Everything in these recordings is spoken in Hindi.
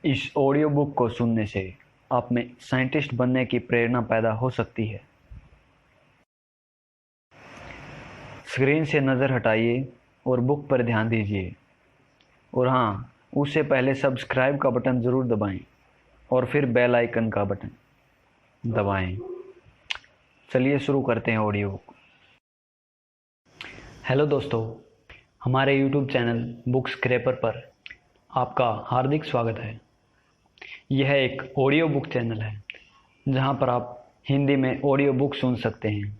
इस ऑडियो बुक को सुनने से आप में साइंटिस्ट बनने की प्रेरणा पैदा हो सकती है। स्क्रीन से नज़र हटाइए और बुक पर ध्यान दीजिए। और हाँ, उससे पहले सब्सक्राइब का बटन ज़रूर दबाएं और फिर बेल आइकन का बटन दबाएं। चलिए शुरू करते हैं ऑडियो बुक। हेलो दोस्तों, हमारे यूट्यूब चैनल बुक स्क्रैपर पर आपका हार्दिक स्वागत है। यह एक ऑडियो बुक चैनल है जहां पर आप हिंदी में ऑडियो बुक सुन सकते हैं।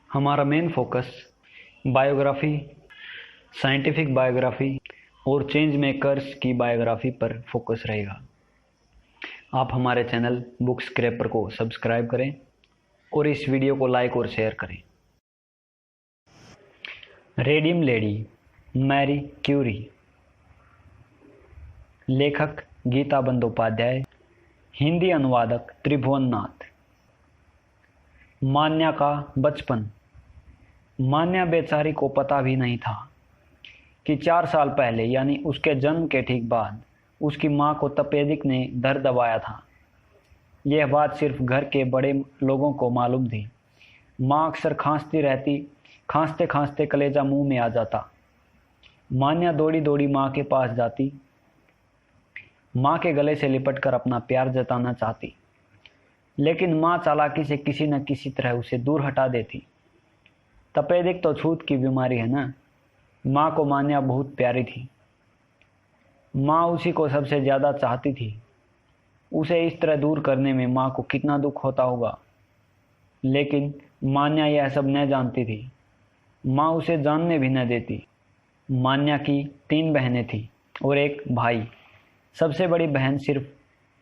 हमारा main focus biography, scientific biography और चेंज मेकर्स की बायोग्राफी पर फोकस रहेगा। आप हमारे चैनल बुक स्क्रैपर को सब्सक्राइब करें और इस वीडियो को लाइक और शेयर करें। रेडियम लेडी मैरी क्यूरी, लेखक गीता बंदोपाध्याय, हिंदी अनुवादक त्रिभुवन नाथ। मान्या का बचपन। मान्या बेचारी को पता भी नहीं था कि 4 साल पहले यानी उसके जन्म के ठीक बाद उसकी मां को तपेदिक ने धर दबाया था। यह बात सिर्फ घर के बड़े लोगों को मालूम थी। मां अक्सर खांसती रहती, खांसते खांसते कलेजा मुंह में आ जाता। मान्या दौड़ी दौड़ी मां के पास जाती, मां के गले से लिपटकर अपना प्यार जताना चाहती, लेकिन मां चालाकी से किसी न किसी तरह उसे दूर हटा देती। तपेदिक तो छूत की बीमारी है ना। मां को मान्या बहुत प्यारी थी। मां उसी को सबसे ज़्यादा चाहती थी। उसे इस तरह दूर करने में मां को कितना दुख होता होगा, लेकिन मान्या यह सब न जानती थी। मां उसे जानने भी न देती। मान्या की 3 बहनें थीं और एक भाई। सबसे बड़ी बहन सिर्फ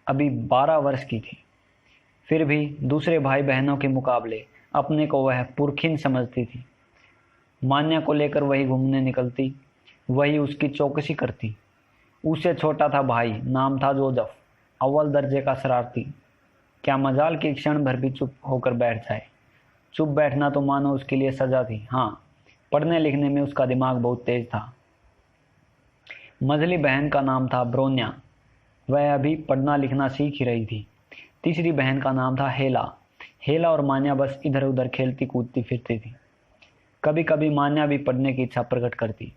अभी 12 वर्ष की थी। फिर भी दूसरे भाई बहनों के मुकाबले अपने को वह पुरखिन समझती थी। मान्या को लेकर वही घूमने निकलती, वही उसकी चौकसी करती। उससे छोटा था भाई, नाम था जोजफ, अव्वल दर्जे का शरारती। क्या मजाल कि क्षण भर भी चुप होकर बैठ जाए। चुप बैठना तो मानो उसके लिए सजा थी। हाँ, पढ़ने लिखने में उसका दिमाग बहुत तेज था। मझली बहन का नाम था ब्रोन्या, वह अभी पढ़ना लिखना सीख ही रही थी। तीसरी बहन का नाम था हेला। हेला और मान्या बस इधर उधर खेलती कूदती फिरती थी। कभी कभी मान्या भी पढ़ने की इच्छा प्रकट करती,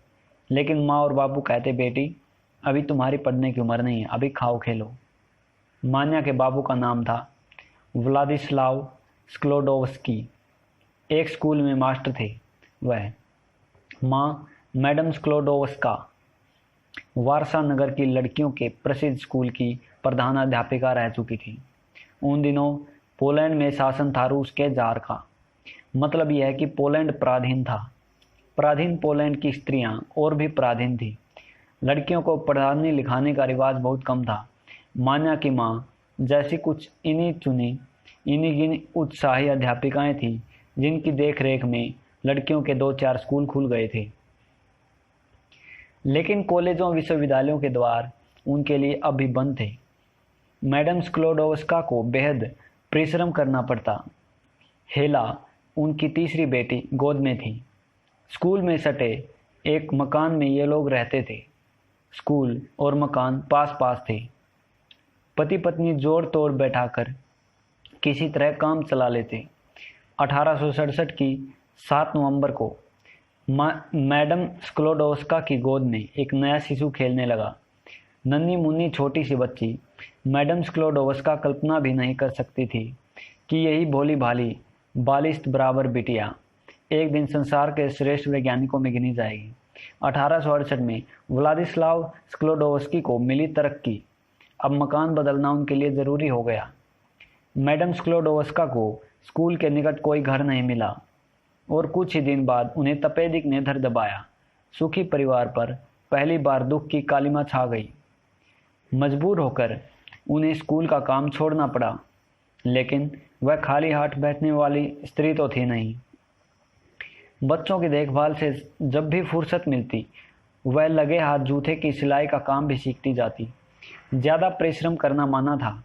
लेकिन माँ और बापू कहते, बेटी अभी तुम्हारी पढ़ने की उम्र नहीं है, अभी खाओ खेलो। मान्या के बाबू का नाम था व्लादिस्लाव स्क्लोडोवस्की, एक स्कूल में मास्टर थे वह। माँ मैडम स्क्लोडोवस्का वारसा नगर की लड़कियों के प्रसिद्ध स्कूल की प्रधानाध्यापिका रह चुकी थी। उन दिनों पोलैंड में शासन था रूस के जार का। मतलब यह है कि पोलैंड पराधीन था। पराधीन पोलैंड की स्त्रियां और भी पराधीन थी। लड़कियों को पढ़ाने लिखाने का रिवाज बहुत कम था। मान्या की माँ जैसी कुछ इन्हीं गिनी उत्साही अध्यापिकाएं थीं, जिनकी देख रेख में लड़कियों के 2-4 स्कूल खुल गए थे। लेकिन कॉलेजों विश्वविद्यालयों के द्वार उनके लिए अब भी बंद थे। मैडम स्क्लोडोवस्का को बेहद परिश्रम करना पड़ता। हेला, उनकी तीसरी बेटी, गोद में थी। स्कूल में सटे एक मकान में ये लोग रहते थे। स्कूल और मकान पास पास थे। पति पत्नी जोड़ तोड़ बैठाकर किसी तरह काम चला लेते। 1867 की 7 नवंबर को मैडम स्क्लोडोवस्का की गोद में एक नया शिशु खेलने लगा। नन्ही मुन्नी छोटी सी बच्ची। मैडम स्क्लोडोवस्का कल्पना भी नहीं कर सकती थी कि यही भोली भाली बालिस्ट बराबर बिटिया एक दिन संसार के श्रेष्ठ वैज्ञानिकों में गिनी जाएगी। 1868 में व्लादिस्लाव स्क्लोडोवस्की को मिली तरक्की। अब मकान बदलना उनके लिए ज़रूरी हो गया। मैडम स्क्लोडोवस्का को स्कूल के निकट कोई घर नहीं मिला और कुछ ही दिन बाद उन्हें तपेदिक ने धर दबाया। सुखी परिवार पर पहली बार दुख की कालिमा छा गई। मजबूर होकर उन्हें स्कूल का काम छोड़ना पड़ा, लेकिन वह खाली हाथ बैठने वाली स्त्री तो थी नहीं। बच्चों की देखभाल से जब भी फुर्सत मिलती, वह लगे हाथ जूते की सिलाई का काम भी सीखती जाती। ज़्यादा परिश्रम करना माना था,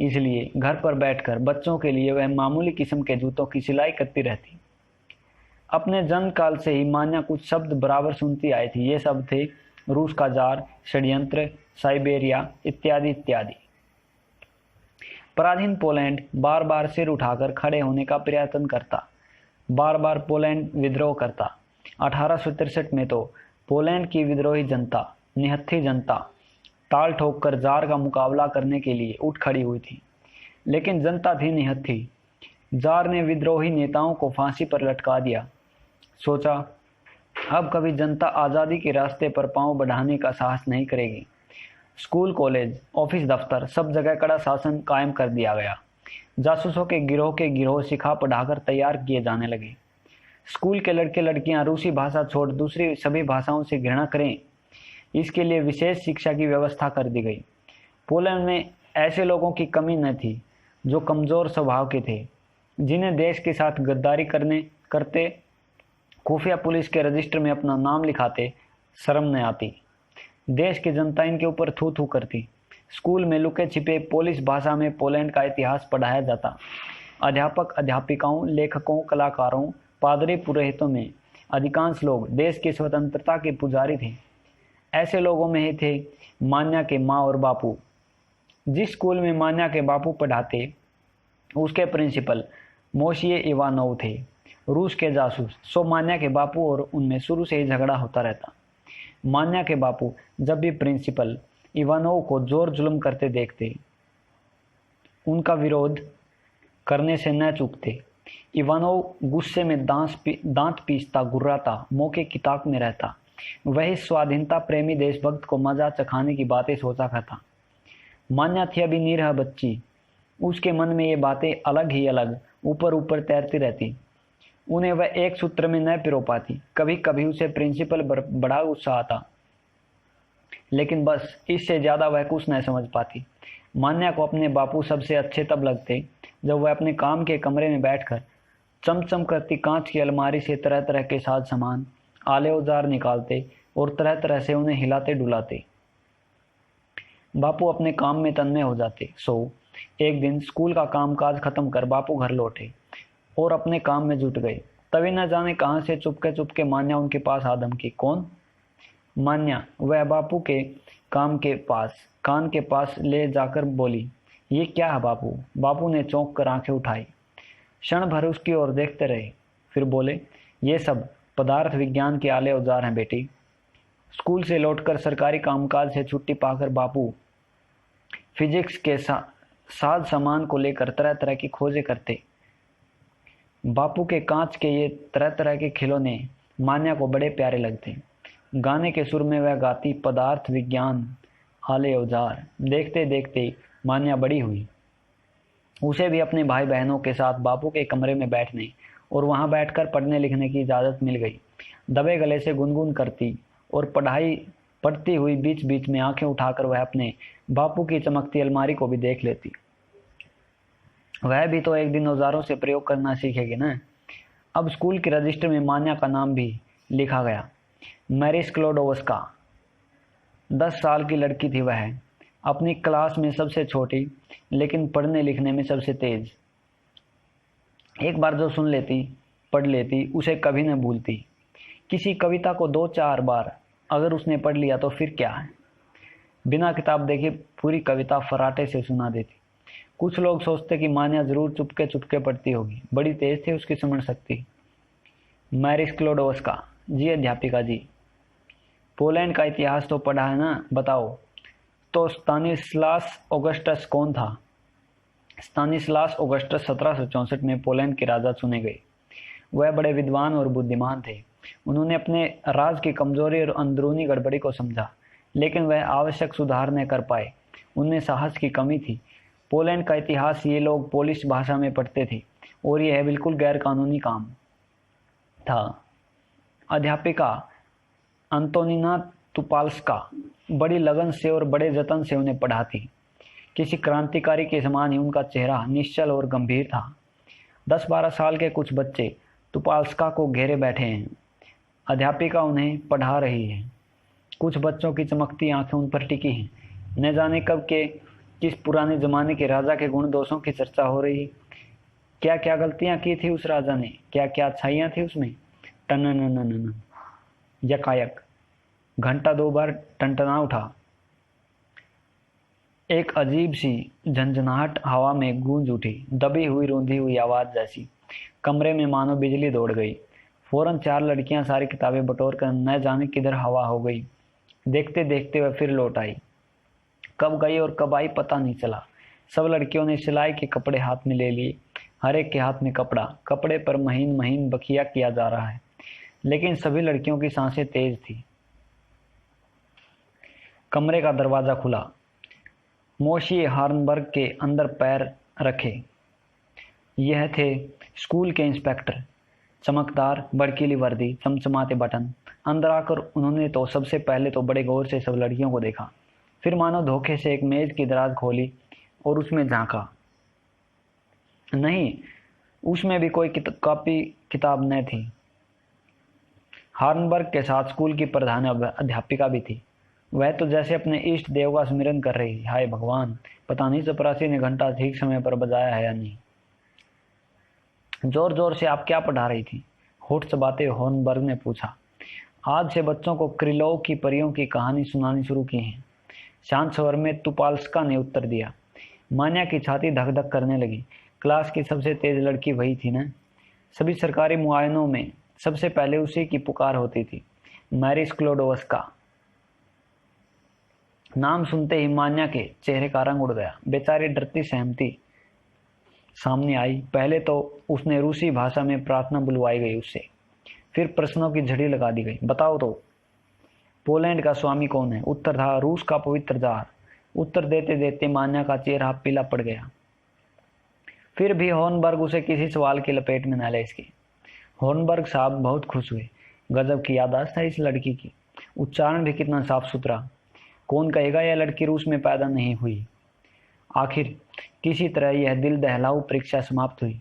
इसलिए घर पर बैठकर बच्चों के लिए वह मामूली किस्म के जूतों की सिलाई करती रहती। अपने जन्म काल से ही मान्या कुछ शब्द बराबर सुनती आई थी। ये शब्द थे रूस का जार, षड्यंत्र, साइबेरिया इत्यादि इत्यादि। पराधीन पोलैंड बार बार सिर उठाकर खड़े होने का प्रयत्न करता, बार बार पोलैंड विद्रोह करता। 1863 में तो पोलैंड की विद्रोही जनता, निहत्थी जनता ताल ठोक कर जार का मुकाबला करने के लिए उठ खड़ी हुई थी, लेकिन जनता थी निहत्थी। जार ने विद्रोही नेताओं को फांसी पर लटका दिया। सोचा अब कभी जनता आज़ादी के रास्ते पर पांव बढ़ाने का साहस नहीं करेगी। स्कूल, कॉलेज, ऑफिस, दफ्तर सब जगह कड़ा शासन कायम कर दिया गया। जासूसों के गिरोह सिखा पढ़ाकर तैयार किए जाने लगे। स्कूल के लड़के लड़कियां रूसी भाषा छोड़ दूसरी सभी भाषाओं से घृणा करें, इसके लिए विशेष शिक्षा की व्यवस्था कर दी गई। पोलैंड में ऐसे लोगों की कमी न थी जो कमजोर स्वभाव के थे, जिन्हें देश के साथ गद्दारी करते खुफिया पुलिस के रजिस्टर में अपना नाम लिखाते शर्म न आती। देश की जनता इनके ऊपर थू थू करती। स्कूल में लुके छिपे पोलिश भाषा में पोलैंड का इतिहास पढ़ाया जाता। अध्यापक, अध्यापिकाओं, लेखकों, कलाकारों, पादरी, पुरोहितों में अधिकांश लोग देश की स्वतंत्रता के पुजारी थे। ऐसे लोगों में ही थे मान्या के माँ और बापू। जिस स्कूल में मान्या के बापू पढ़ाते उसके प्रिंसिपल मोशिये इवानोव थे, रूस के जासूस। सो मान्या के बापू और उनमें शुरू से ही झगड़ा होता रहता। मान्या के बापू जब भी प्रिंसिपल इवानोव को जोर जुल्म करते देखते, उनका विरोध करने से न चूकते। इवानोव गुस्से में दांत पीसता, गुर्राता, मौके की ताक में रहता। वही स्वाधीनता प्रेमी देशभक्त को मजा चखाने की बातें सोचा करता। मान्या थी अभी निरह बच्ची, उसके मन में ये बातें अलग ही अलग ऊपर ऊपर तैरती रहती। उन्हें वह एक सूत्र में न पिरो पाती। कभी कभी उसे प्रिंसिपल बड़ा गुस्सा आता, लेकिन बस इससे ज्यादा वह कुछ न समझ पाती। मान्या को अपने बापू सबसे अच्छे तब लगते जब वह अपने काम के कमरे में बैठकर चमचम करती कांच की अलमारी से तरह तरह के साज सामान, आले औजार निकालते और तरह तरह से उन्हें हिलाते डुलाते। बापू अपने काम में तन्मय हो जाते। सो एक दिन स्कूल का कामकाज खत्म कर बापू घर लौटे और अपने काम में जुट गए। तभी न जाने कहां से चुपके मान्या उनके पास आ धमकी। कौन? मान्या। वह बापू के कान के पास ले जाकर बोली, ये क्या है बापू? बापू ने चौंक कर आंखें उठाई, क्षण भर उसकी ओर देखते रहे, फिर बोले, ये सब पदार्थ विज्ञान के आले औजार हैं बेटी। स्कूल से लौटकर सरकारी कामकाज से छुट्टी पाकर बापू फिजिक्स के साज सामान को लेकर तरह तरह की खोजें करते। बापू के कांच के ये तरह तरह के खिलौने मान्या को बड़े प्यारे लगते। गाने के सुर में वह गाती, पदार्थ विज्ञान आले औजार। देखते देखते मान्या बड़ी हुई। उसे भी अपने भाई बहनों के साथ बापू के कमरे में बैठने और वहां बैठकर पढ़ने लिखने की इजाज़त मिल गई। दबे गले से गुनगुन करती और पढ़ती हुई बीच बीच में आंखें उठाकर वह अपने बापू की चमकती अलमारी को भी देख लेती। वह भी तो एक दिन औजारों से प्रयोग करना सीखेगी ना। अब स्कूल के रजिस्टर में मान्या का नाम भी लिखा गया, मैरी स्क्लोडोवस्का। 10 साल की लड़की थी वह, अपनी क्लास में सबसे छोटी, लेकिन पढ़ने लिखने में सबसे तेज। एक बार जो सुन लेती, पढ़ लेती, उसे कभी न भूलती। किसी कविता को 2-4 बार अगर उसने पढ़ लिया तो फिर क्या है, बिना किताब देखे पूरी कविता फराटे से सुना देती। कुछ लोग सोचते कि मान्या जरूर चुपके चुपके पढ़ती होगी, बड़ी तेज थी उसकी समझ शक्ति। मैरी स्क्लोडोवस्का। जी अध्यापिका जी। पोलैंड का इतिहास तो पढ़ा है ना, बताओ। तो स्तानिस्लास ऑगस्टस कौन था? स्तानिस्लास ऑगस्टस 1764 में पोलैंड के राजा चुने गए। वह बड़े विद्वान और बुद्धिमान थे। उन्होंने अपने राज की कमजोरी और अंदरूनी गड़बड़ी को समझा, लेकिन वह आवश्यक सुधार न कर पाए। उनमें साहस की कमी थी। पोलैंड का इतिहास ये लोग पोलिश भाषा में पढ़ते थे और यह बिल्कुल गैर कानूनी काम था। अध्यापिका अंतोनिना तुपाल्स्का बड़ी लगन से और बड़े जतन से उन्हें पढ़ाती। किसी क्रांतिकारी के समान ही उनका चेहरा निश्चल और गंभीर था। 10-12 साल के कुछ बच्चे तुपाल्स्का को घेरे बैठे हैं। अध्यापिका उन्हें पढ़ा रही है। कुछ बच्चों की चमकती आंखें उन पर टिकी हैं। न जाने कब के किस पुराने जमाने के राजा के गुण दोषों की चर्चा हो रही। क्या क्या गलतियां की थी उस राजा ने, क्या क्या अच्छाइयां थी उसमें। टन यकायक घंटा 2 बार टनटना उठा। एक अजीब सी झंझनाहट हवा में गूंज उठी, दबी हुई रूंधी हुई आवाज जैसी। कमरे में मानो बिजली दौड़ गई। फौरन 4 लड़कियां सारी किताबें बटोर कर न जाने किधर हवा हो गई। देखते देखते वह फिर लौट आई। कब गई और कब आई पता नहीं चला। सब लड़कियों ने सिलाई के कपड़े हाथ में ले लिए। हर एक के हाथ में कपड़ा, कपड़े पर महीन महीन बखिया किया जा रहा है। लेकिन सभी लड़कियों की सांसें तेज थी। कमरे का दरवाजा खुला। मोशी हार्नबर्ग के अंदर पैर रखे। यह थे स्कूल के इंस्पेक्टर। चमकदार भड़कीली वर्दी, चमचमाते बटन। अंदर आकर उन्होंने तो सबसे पहले तो बड़े गौर से सब लड़कियों को देखा। फिर मानो धोखे से एक मेज की दराज खोली और उसमें झांका। नहीं, उसमें भी कोई कॉपी किताब न थी। हार्नबर्ग के साथ स्कूल की प्रधान अध्यापिका भी थी। वह तो जैसे अपने इष्ट देव का स्मरण कर रही। हाय भगवान, पता नहीं चपरासी ने घंटा ठीक समय पर बजाया है या नहीं। जोर जोर से आप क्या पढ़ा रही थी? होठ चबाते हॉर्नबर्ग ने पूछा। आज से बच्चों को क्रिलोव की परियों की कहानी सुनानी शुरू की है, शांत स्वर में तुपाल्स्का ने उत्तर दिया। मान्या की छाती धक धक करने लगी। क्लास की सबसे तेज लड़की वही थी ना? सभी सरकारी मुआयनों में सबसे पहले उसी की पुकार होती थी, मैरी स्क्लोडोवस्का। नाम सुनते ही मान्या के चेहरे का रंग उड़ गया। बेचारी डरती सहमती सामने आई। पहले तो उसने रूसी भाषा में प्रार्थना बुलवाई गई उससे, फिर प्रश्नों की झड़ी लगा दी गई। बताओ तो, पोलैंड का स्वामी कौन है? उत्तर था, रूस का पवित्र जार। उत्तर देते देते मान्या का चेहरा पीला पड़ गया। फिर भी हॉर्नबर्ग उसे किसी सवाल की लपेट में न ले सके। हॉर्नबर्ग साहब बहुत खुश हुए। गजब की याददाश्त है इस लड़की की, उच्चारण भी कितना साफ सुथरा। कौन कहेगा यह लड़की रूस में पैदा नहीं हुई। आखिर किसी तरह यह दिल दहलाऊ परीक्षा समाप्त हुई।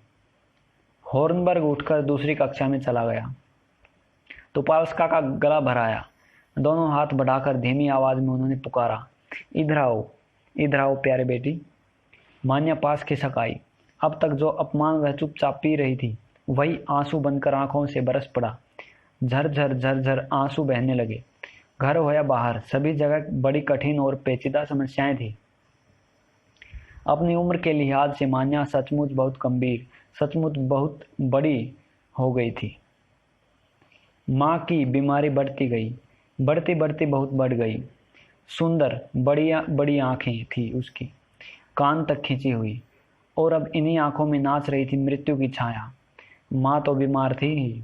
हॉर्नबर्ग उठकर दूसरी कक्षा में चला गया। तुपाल्स्का का गला भर आया। दोनों हाथ बढ़ाकर धीमी आवाज में उन्होंने पुकारा, इधर आओ, इधर आओ प्यारे बेटी। मान्या पास खिसक आई। अब तक जो अपमान वह चुपचाप पी रही थी, वही आंसू बनकर आंखों से बरस पड़ा। झरझर झरझर आंसू बहने लगे। घर हो या बाहर, सभी जगह बड़ी कठिन और पेचीदा समस्याएं थी। अपनी उम्र के लिहाज से मान्या सचमुच बहुत गंभीर, सचमुच बहुत बड़ी हो गई थी। माँ की बीमारी बढ़ती गई, बढ़ती बढ़ती बहुत बढ़ गई। सुंदर बड़ी बड़ी आंखें थी उसकी, कान तक खींची हुई, और अब इन्हीं आंखों में नाच रही थी मृत्यु की छाया। माँ तो बीमार थी ही,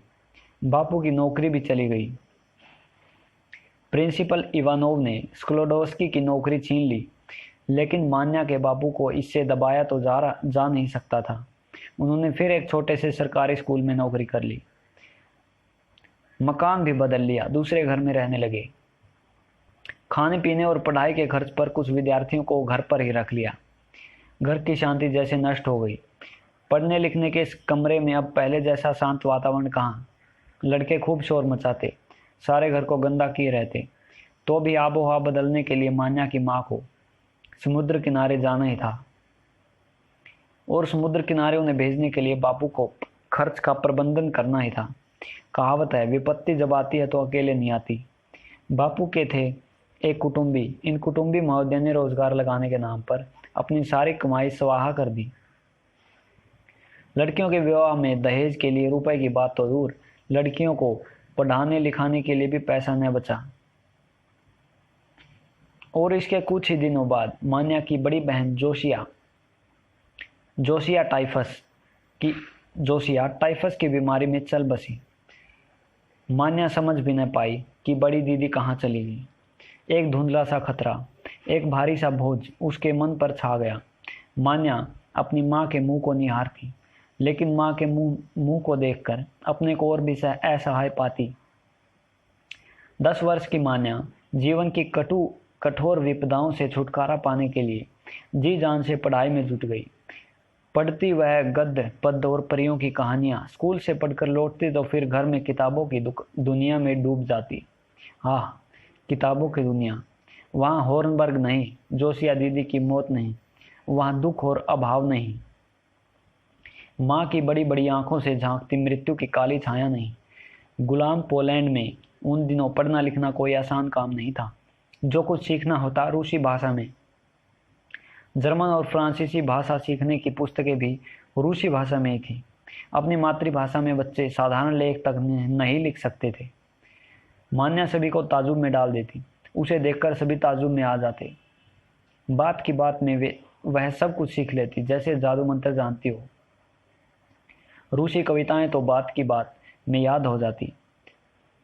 बापू की नौकरी भी चली गई। प्रिंसिपल इवानोव ने स्क्लोडोस्की की नौकरी छीन ली, लेकिन मान्या के बापू को इससे दबाया तो जा नहीं सकता था। उन्होंने फिर एक छोटे से सरकारी स्कूल में नौकरी कर ली। मकान भी बदल लिया, दूसरे घर में रहने लगे। खाने पीने और पढ़ाई के खर्च पर कुछ विद्यार्थियों को घर पर ही रख लिया। घर की शांति जैसे नष्ट हो गई। पढ़ने लिखने के इस कमरे में अब पहले जैसा शांत वातावरण कहाँ। लड़के खूब शोर मचाते, सारे घर को गंदा किए रहते। तो भी आबो हवा बदलने के लिए मान्या की माँ को समुद्र किनारे जाना ही था, और समुद्र किनारे उन्हें भेजने के लिए बापू को खर्च का प्रबंधन करना ही था। कहावत है, विपत्ति जब आती है तो अकेले नहीं आती। बापू के थे एक कुटुंबी। इन कुटुंबी महोदय ने रोजगार लगाने के नाम पर अपनी सारी कमाई स्वाहा कर दी। लड़कियों के विवाह में दहेज के लिए रुपए की बात तो दूर, लड़कियों को पढ़ाने लिखाने के लिए भी पैसा न बचा। और इसके कुछ ही दिनों बाद मान्या की बड़ी बहन जोशिया टाइफस की बीमारी में चल बसी। मान्या समझ भी न पाई कि बड़ी दीदी कहाँ चली गई। एक धुंधला सा खतरा, एक भारी सा बोझ उसके मन पर छा गया। मान्या अपनी माँ के मुंह को निहारती, लेकिन माँ के मुंह को देखकर अपने को और भी असहाय पाती। 10 वर्ष की मान्या जीवन की कठोर विपदाओं से छुटकारा पाने के लिए जी जान से पढ़ाई में जुट गई। पढ़ती वह गद्य पद्य और परियों की कहानियां, स्कूल से पढ़कर लौटती तो फिर घर में किताबों की दुनिया में डूब जाती। हाँ, किताबों की दुनिया। वहाँ हॉर्नबर्ग नहीं, जोशिया दीदी की मौत नहीं, वहाँ दुख और अभाव नहीं, माँ की बड़ी बड़ी आंखों से झांकती मृत्यु की काली छाया नहीं। गुलाम पोलैंड में उन दिनों पढ़ना लिखना कोई आसान काम नहीं था। जो कुछ सीखना होता रूसी भाषा में, जर्मन और फ्रांसीसी भाषा सीखने की पुस्तकें भी रूसी भाषा में ही थी। अपनी मातृभाषा में बच्चे साधारण लेख तक नहीं लिख सकते थे। मान्या सभी को ताज्जुब में डाल देती। उसे देखकर सभी ताज्जुब में आ जाते। बात की बात में वह सब कुछ सीख लेती, जैसे जादू मंत्र जानती हो। रूसी कविताएं तो बात की बात में याद हो जाती।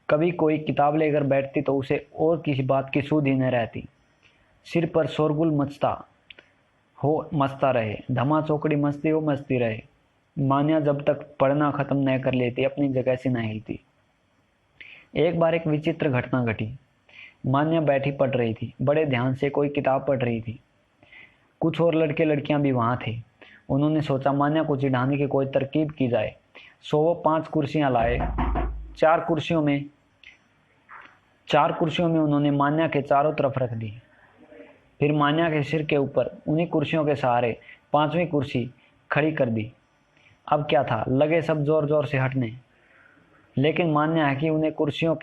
कभी कोई किताब लेकर बैठती तो उसे और किसी बात की सुध ही न रहती। सिर पर शोरगुल मचता रहे, धमा चौकड़ी मचती रहे। मान्या जब तक पढ़ना खत्म न कर लेती अपनी जगह से न हिलती। एक बार एक विचित्र घटना घटी। मान्या बैठी पढ़ रही थी, बड़े ध्यान से कोई किताब पढ़ रही थी। कुछ और लड़के लड़कियां भी वहां थे। उन्होंने सोचा मान्या को चिढ़ाने की कोई तरकीब की जाए। सो वो 5 कुर्सियां लाए। 4 कुर्सियों में उन्होंने मान्या के चारों तरफ रख दी। फिर मान्या के सिर के ऊपर उन्हीं कुर्सियों के सहारे 5वीं कुर्सी खड़ी कर दी। अब क्या था, लगे सब जोर जोर से हटने। लेकिन मान्या है कि उन्हें कुर्सियों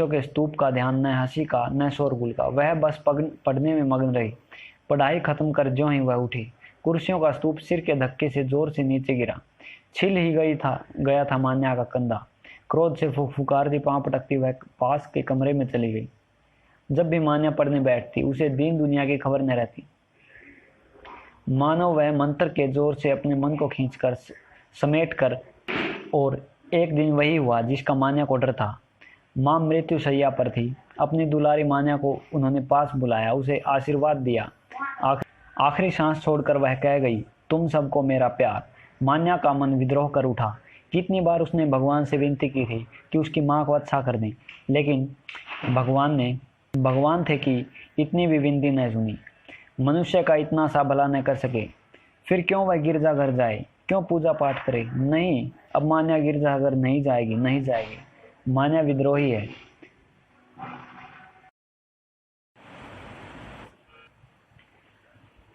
के स्तूप का ध्यान, न हंसी का, न शोरगुल का। वह बस पढ़ने में मग्न रही। पढ़ाई खत्म कर ज्यों ही वह उठी, कुर्सियों का स्तूप सिर के धक्के से जोर से नीचे गिरा। छिल ही गया था मान्या का कंधा। क्रोध से फुफुकारती पांव पटकती वह पास के कमरे में चली गई। जब भी मान्या पढ़ने बैठती उसे दीन दुनिया की खबर न रहती। मानो वह मंत्र के जोर से अपने मन को खींचकर समेट कर। और एक दिन वही हुआ जिसका मान्या को डर था। मां मृत्यु शैया पर थी। अपनी दुलारी मान्या को उन्होंने पास बुलाया, उसे आशीर्वाद दिया। आखिरी सांस छोड़कर वह कह गई, तुम सबको मेरा प्यार। मान्या का मन विद्रोह कर उठा। कितनी बार उसने भगवान से विनती की थी कि उसकी मां को अच्छा कर दें, लेकिन भगवान थे कि इतनी भी विनती न सुनी। मनुष्य का इतना सा भला न कर सके, फिर क्यों वह गिरजाघर जाए, क्यों पूजा पाठ करे? नहीं, अब मान्या गिरजाघर नहीं जाएगी। मान्या विद्रोही है।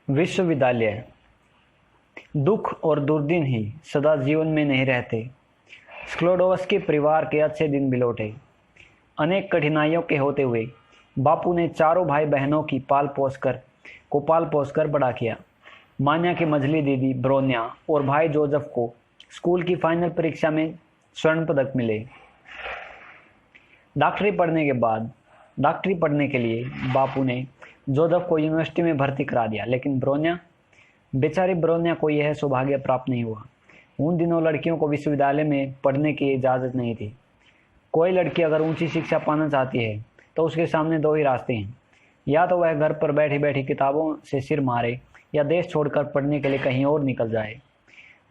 विश्वविद्यालय। दुख और दुर्दिन ही सदा जीवन में नहीं रहते। स्क्लोडोवस्की परिवार के अच्छे दिन भी लौटे। अनेक कठिनाइयों के होते हुए बापू ने चारों भाई बहनों की पाल पोस कर बड़ा किया। मान्या की मझली दीदी ब्रोन्या और भाई जोसेफ को स्कूल की फाइनल परीक्षा में स्वर्ण पदक मिले। डॉक्टरी पढ़ने के लिए बापू ने जोसेफ को यूनिवर्सिटी में भर्ती करा दिया, लेकिन बेचारी ब्रोन्या को यह सौभाग्य प्राप्त नहीं हुआ। उन दिनों लड़कियों को विश्वविद्यालय में पढ़ने की इजाज़त नहीं थी। कोई लड़की अगर ऊंची शिक्षा पाना चाहती है तो उसके सामने 2 ही रास्ते हैं, या तो वह घर पर बैठी बैठी किताबों से सिर मारे या देश छोड़कर पढ़ने के लिए कहीं और निकल जाए।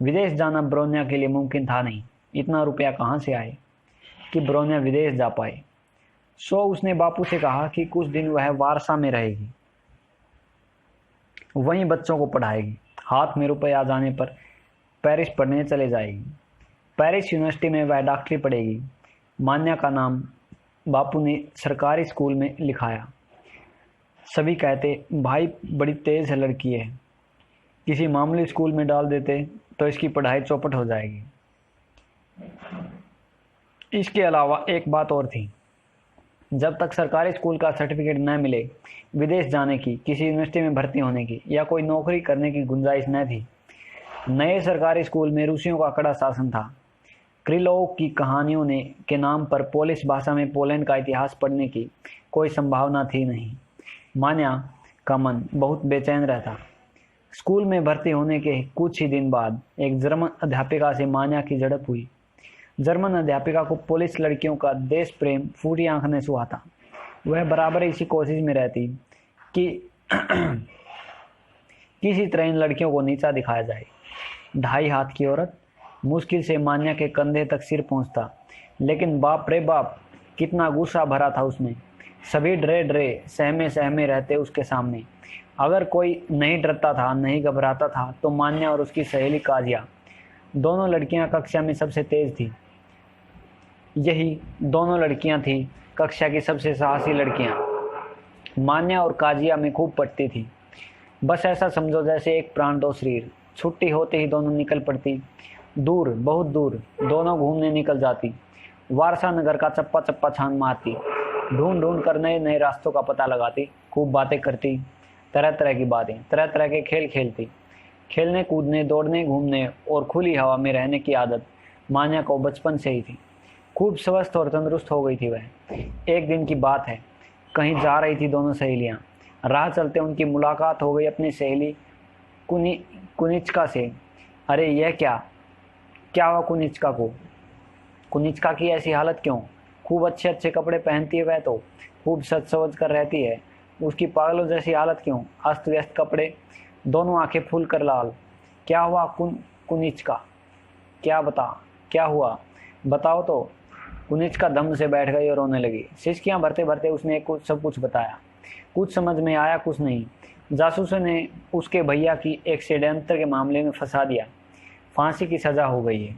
विदेश जाना ब्रोन्या के लिए मुमकिन था नहीं। इतना रुपया कहाँ से आए कि ब्रोन्या विदेश जा पाए। सो उसने बापू से कहा कि कुछ दिन वह वारसा में रहेगी, वहीं बच्चों को पढ़ाएगी। हाथ में रुपये आ जाने पर पेरिस पढ़ने चले जाएगी। पेरिस यूनिवर्सिटी में वह डॉक्टरी पढ़ेगी। मान्या का नाम बापू ने सरकारी स्कूल में लिखाया। सभी कहते, भाई बड़ी तेज है लड़की है, किसी मामूली स्कूल में डाल देते तो इसकी पढ़ाई चौपट हो जाएगी। इसके अलावा एक बात और थी, जब तक सरकारी स्कूल का सर्टिफिकेट न मिले विदेश जाने की, किसी यूनिवर्सिटी में भर्ती होने की या कोई नौकरी करने की गुंजाइश न थी। नए सरकारी स्कूल में रूसियों का कड़ा शासन था। क्रिलोव की कहानियों के नाम पर पोलिश भाषा में पोलैंड का इतिहास पढ़ने की कोई संभावना थी नहीं। मान्या का मन बहुत बेचैन रहता। स्कूल में भर्ती होने के कुछ ही दिन बाद एक जर्मन अध्यापिका से मान्या की झड़प हुई। जर्मन अध्यापिका को पोलिश लड़कियों का देश प्रेम फूटी आंख ने सुहाता। वह बराबर इसी कोशिश में रहती कि किसी तरह इन लड़कियों को नीचा दिखाया जाए। 2.5 हाथ की औरत, मुश्किल से मान्या के कंधे तक सिर पहुंचता, लेकिन बाप रे बाप कितना गुस्सा भरा था उसमें। सभी डरे सहमे रहते उसके सामने। अगर कोई नहीं डरता था, नहीं घबराता था, तो मान्या और उसकी सहेली काजिया, दोनों लड़कियां कक्षा में सबसे तेज थी। यही दोनों लड़कियां थी कक्षा की सबसे साहसी लड़कियां। मान्या और काजिया में खूब पटती थी। बस ऐसा समझो जैसे एक प्राण 2 शरीर। छुट्टी होते ही दोनों निकल पड़ती, दूर, बहुत दूर। दोनों घूमने निकल जाती। वारसा नगर का चप्पा चप्पा छान मारती, ढूंढ कर नए नए रास्तों का पता लगाती, खूब बातें करती। तरह तरह की बातें, तरह तरह के खेल खेलती। खेलने कूदने, दौड़ने, घूमने और खुली हवा में रहने की आदत मान्या को बचपन से ही थी। खूब स्वस्थ और तंदुरुस्त हो गई थी वह। एक दिन की बात है, कहीं जा रही थी दोनों सहेलियां। राह चलते उनकी मुलाकात हो गई अपनी सहेली कुनी कुनिचका से। अरे यह क्या क्या हुआ कुनिचका को? कुनिचका की ऐसी हालत क्यों? खूब अच्छे अच्छे कपड़े पहनती है वह तो, खूब सज सवज कर रहती है, उसकी पागलों जैसी हालत क्यों? अस्त व्यस्त कपड़े, दोनों आंखें फूल कर लाल। क्या हुआ कुनिचका? क्या हुआ? बताओ तो। कुनिचका दम से बैठ गई और रोने लगी। सिसकियां भरते भरते उसने सब कुछ बताया। कुछ समझ में आया, कुछ नहीं। जासूसों ने उसके भैया की एक षड्यंत्र के मामले में फंसा दिया। फांसी की सजा हो गई है।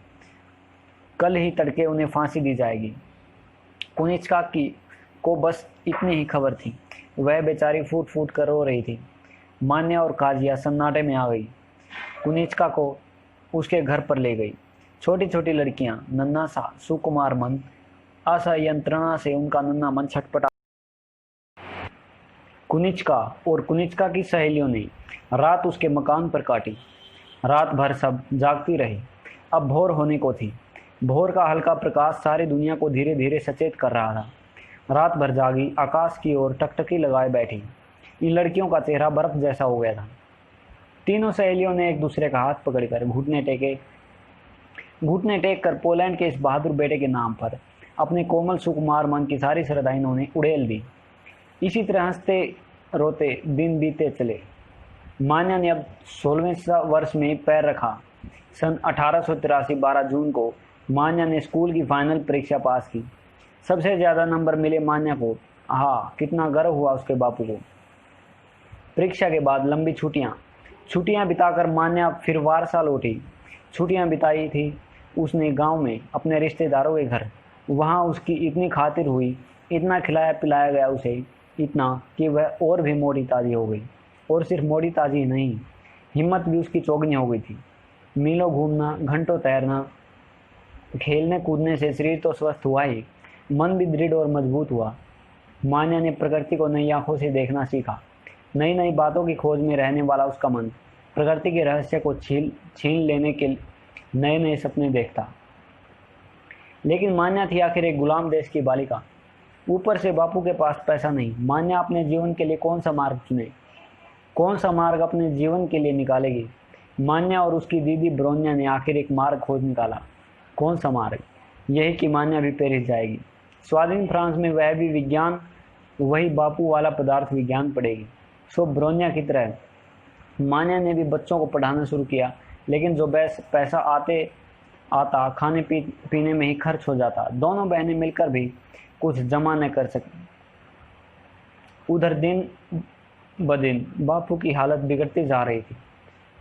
कल ही तड़के उन्हें फांसी दी जाएगी। कुनिचका की को बस इतनी ही खबर थी। वह बेचारी फूट फूट कर रो रही थी। मान्या और काजिया सन्नाटे में आ गई। कुनिचका को उसके घर पर ले गई। छोटी छोटी लड़कियां, नन्हा सा सुकुमार मन, असंयंत्रणा से उनका नन्हा मन छटपटा। कुनिचका और कुनिचका की सहेलियों ने रात उसके मकान पर काटी। रात भर सब जागती रही। अब भोर होने को थी। भोर का हल्का प्रकाश सारी दुनिया को धीरे धीरे सचेत कर रहा था। रात भर जागी आकाश की ओर टकटकी लगाए बैठी इन लड़कियों का चेहरा बर्फ जैसा हो गया था। तीनों सहेलियों ने एक दूसरे का हाथ पकड़कर घुटने टेक कर पोलैंड के इस बहादुर बेटे के नाम पर अपने कोमल सुकुमार मन की सारी श्रद्धा इन्होंने उड़ेल दी। इसी तरह हंसते रोते दिन बीते चले। मान्या ने अब 16वें वर्ष में पैर रखा। सन 1883 12 जून को मान्या ने स्कूल की फाइनल परीक्षा पास की। सबसे ज्यादा नंबर मिले मान्या को। हाँ, कितना गर्व हुआ उसके बापू को। परीक्षा के बाद लंबी छुट्टियां बिताकर मान्या फिर वारसा लौटी। छुट्टियां बिताई थी उसने गांव में अपने रिश्तेदारों के घर। वहां उसकी इतनी खातिर हुई, इतना खिलाया पिलाया गया उसे, इतना कि वह और भी मोटी ताजी हो गई। और सिर्फ मोटी ताजी नहीं, हिम्मत भी उसकी चौगनी हो गई थी। मीलों घूमना, घंटों तैरना, खेलने कूदने से शरीर तो स्वस्थ हुआ ही, मन भी दृढ़ और मजबूत हुआ। मान्या ने प्रकृति को नई आंखों से देखना सीखा। नई नई बातों की खोज में रहने वाला उसका मन प्रकृति के रहस्य को छीन लेने के नए नए सपने देखता। लेकिन मान्या थी आखिर एक गुलाम देश की बालिका। ऊपर से बापू के पास पैसा नहीं। मान्या अपने जीवन के लिए कौन सा मार्ग चुने? कौन सा मार्ग अपने जीवन के लिए निकालेगी? मान्या और उसकी दीदी ब्रोन्या ने आखिर एक मार्ग खोज निकाला। कौन सा मार्ग? यही कि मान्या भी पेरिस जाएगी। स्वाधीन फ्रांस में वह भी विज्ञान, वही बापू वाला पदार्थ विज्ञान पढ़ेगी। सो ब्रोन्या की तरह मान्या ने भी बच्चों को पढ़ाना शुरू किया। लेकिन जो पैसा आता खाने पीने में ही खर्च हो जाता। दोनों बहनें मिलकर भी कुछ जमा न कर सकी। उधर दिन ब दिन बापू की हालत बिगड़ती जा रही थी।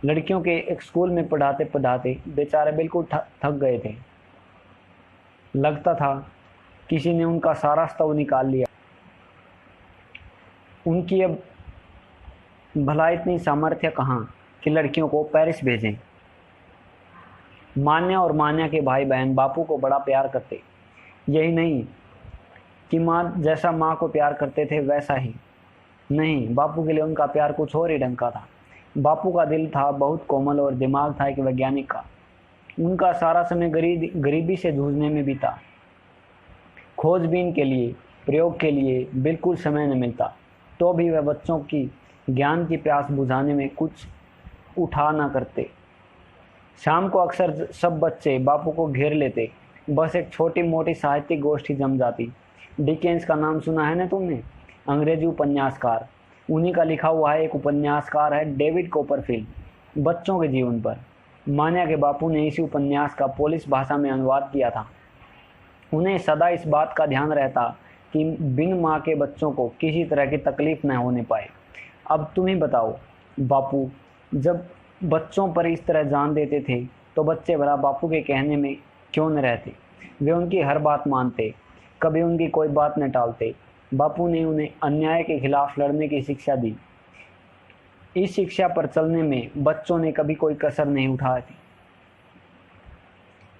लड़कियों के एक स्कूल में पढ़ाते पढ़ाते बेचारे बिल्कुल थक गए थे। लगता था किसी ने उनका सारा स्तव निकाल लिया। उनकी अब भला इतनी सामर्थ्य कहाँ कि लड़कियों को पेरिस भेजें। मान्या और मान्या के भाई बहन बापू को बड़ा प्यार करते। यही नहीं कि जैसा माँ को प्यार करते थे वैसा ही नहीं, बापू के लिए उनका प्यार कुछ और ही ढंग का था। बापू का दिल था बहुत कोमल और दिमाग था एक वैज्ञानिक का। उनका सारा समय गरीबी से जूझने में बीता। खोजबीन के लिए, प्रयोग के लिए बिल्कुल समय न मिलता। तो भी वह बच्चों की ज्ञान की प्यास बुझाने में कुछ उठा न करते। शाम को अक्सर सब बच्चे बापू को घेर लेते। बस एक छोटी मोटी साहित्यिक गोष्ठी जम जाती। डिकेंस का नाम सुना है ना तुमने? अंग्रेजी उपन्यासकार। उन्हीं का लिखा हुआ है एक उपन्यासकार है डेविड कोपरफील्ड, बच्चों के जीवन पर। मान्या के बापू ने इसी उपन्यास का पोलिश भाषा में अनुवाद किया था। उन्हें सदा इस बात का ध्यान रहता कि बिन माँ के बच्चों को किसी तरह की तकलीफ न होने पाए। अब तुम ही बताओ, बापू जब बच्चों पर इस तरह जान देते थे तो बच्चे भला बापू के कहने में क्यों न रहते? वे उनकी हर बात मानते, कभी उनकी कोई बात न टालते। बापू ने उन्हें अन्याय के खिलाफ लड़ने की शिक्षा दी। इस शिक्षा पर चलने में बच्चों ने कभी कोई कसर नहीं उठाई थी।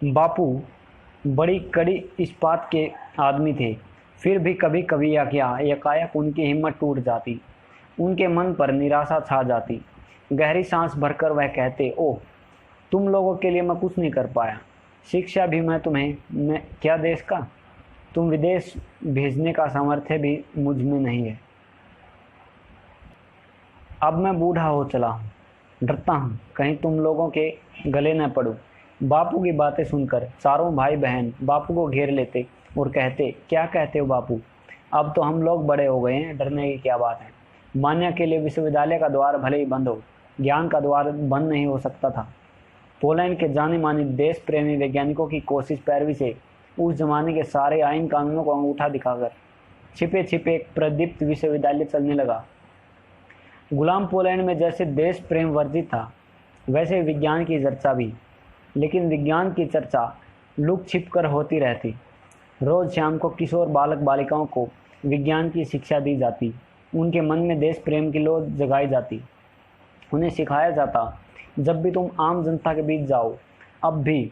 बापू बड़ी कड़ी इस्पात के आदमी थे, फिर भी कभी कभी या क्या एकाएक उनकी हिम्मत टूट जाती। उनके मन पर निराशा छा जाती। गहरी सांस भरकर वह कहते, ओह, तुम लोगों के लिए मैं कुछ नहीं कर पाया। शिक्षा भी मैं क्या देश का, तुम विदेश भेजने का सामर्थ्य भी मुझ में नहीं है। अब मैं बूढ़ा हो चला हूँ, डरता हूँ कहीं तुम लोगों के गले न पड़ूं। बापू की बातें सुनकर चारों भाई बहन बापू को घेर लेते और कहते, क्या कहते हो बापू, अब तो हम लोग बड़े हो गए हैं, डरने की क्या बात है। मान्या के लिए विश्वविद्यालय का द्वार भले ही बंद हो, ज्ञान का द्वार बंद नहीं हो सकता था। पोलैंड के जाने माने देश प्रेमी वैज्ञानिकों की कोशिश पैरवी से उस जमाने के सारे आईन कानूनों को अंगूठा दिखाकर छिपे छिपे एक प्रदीप्त विश्वविद्यालय चलने लगा। गुलाम पोलैंड में जैसे देश प्रेम वर्जित था, वैसे विज्ञान की चर्चा भी, लेकिन विज्ञान की चर्चा लुक छिप कर होती रहती। रोज शाम को किशोर बालक बालिकाओं को विज्ञान की शिक्षा दी जाती, उनके मन में देश प्रेम की लौ जगाई जाती। उन्हें सिखाया जाता, जब भी तुम आम जनता के बीच जाओ, अब भी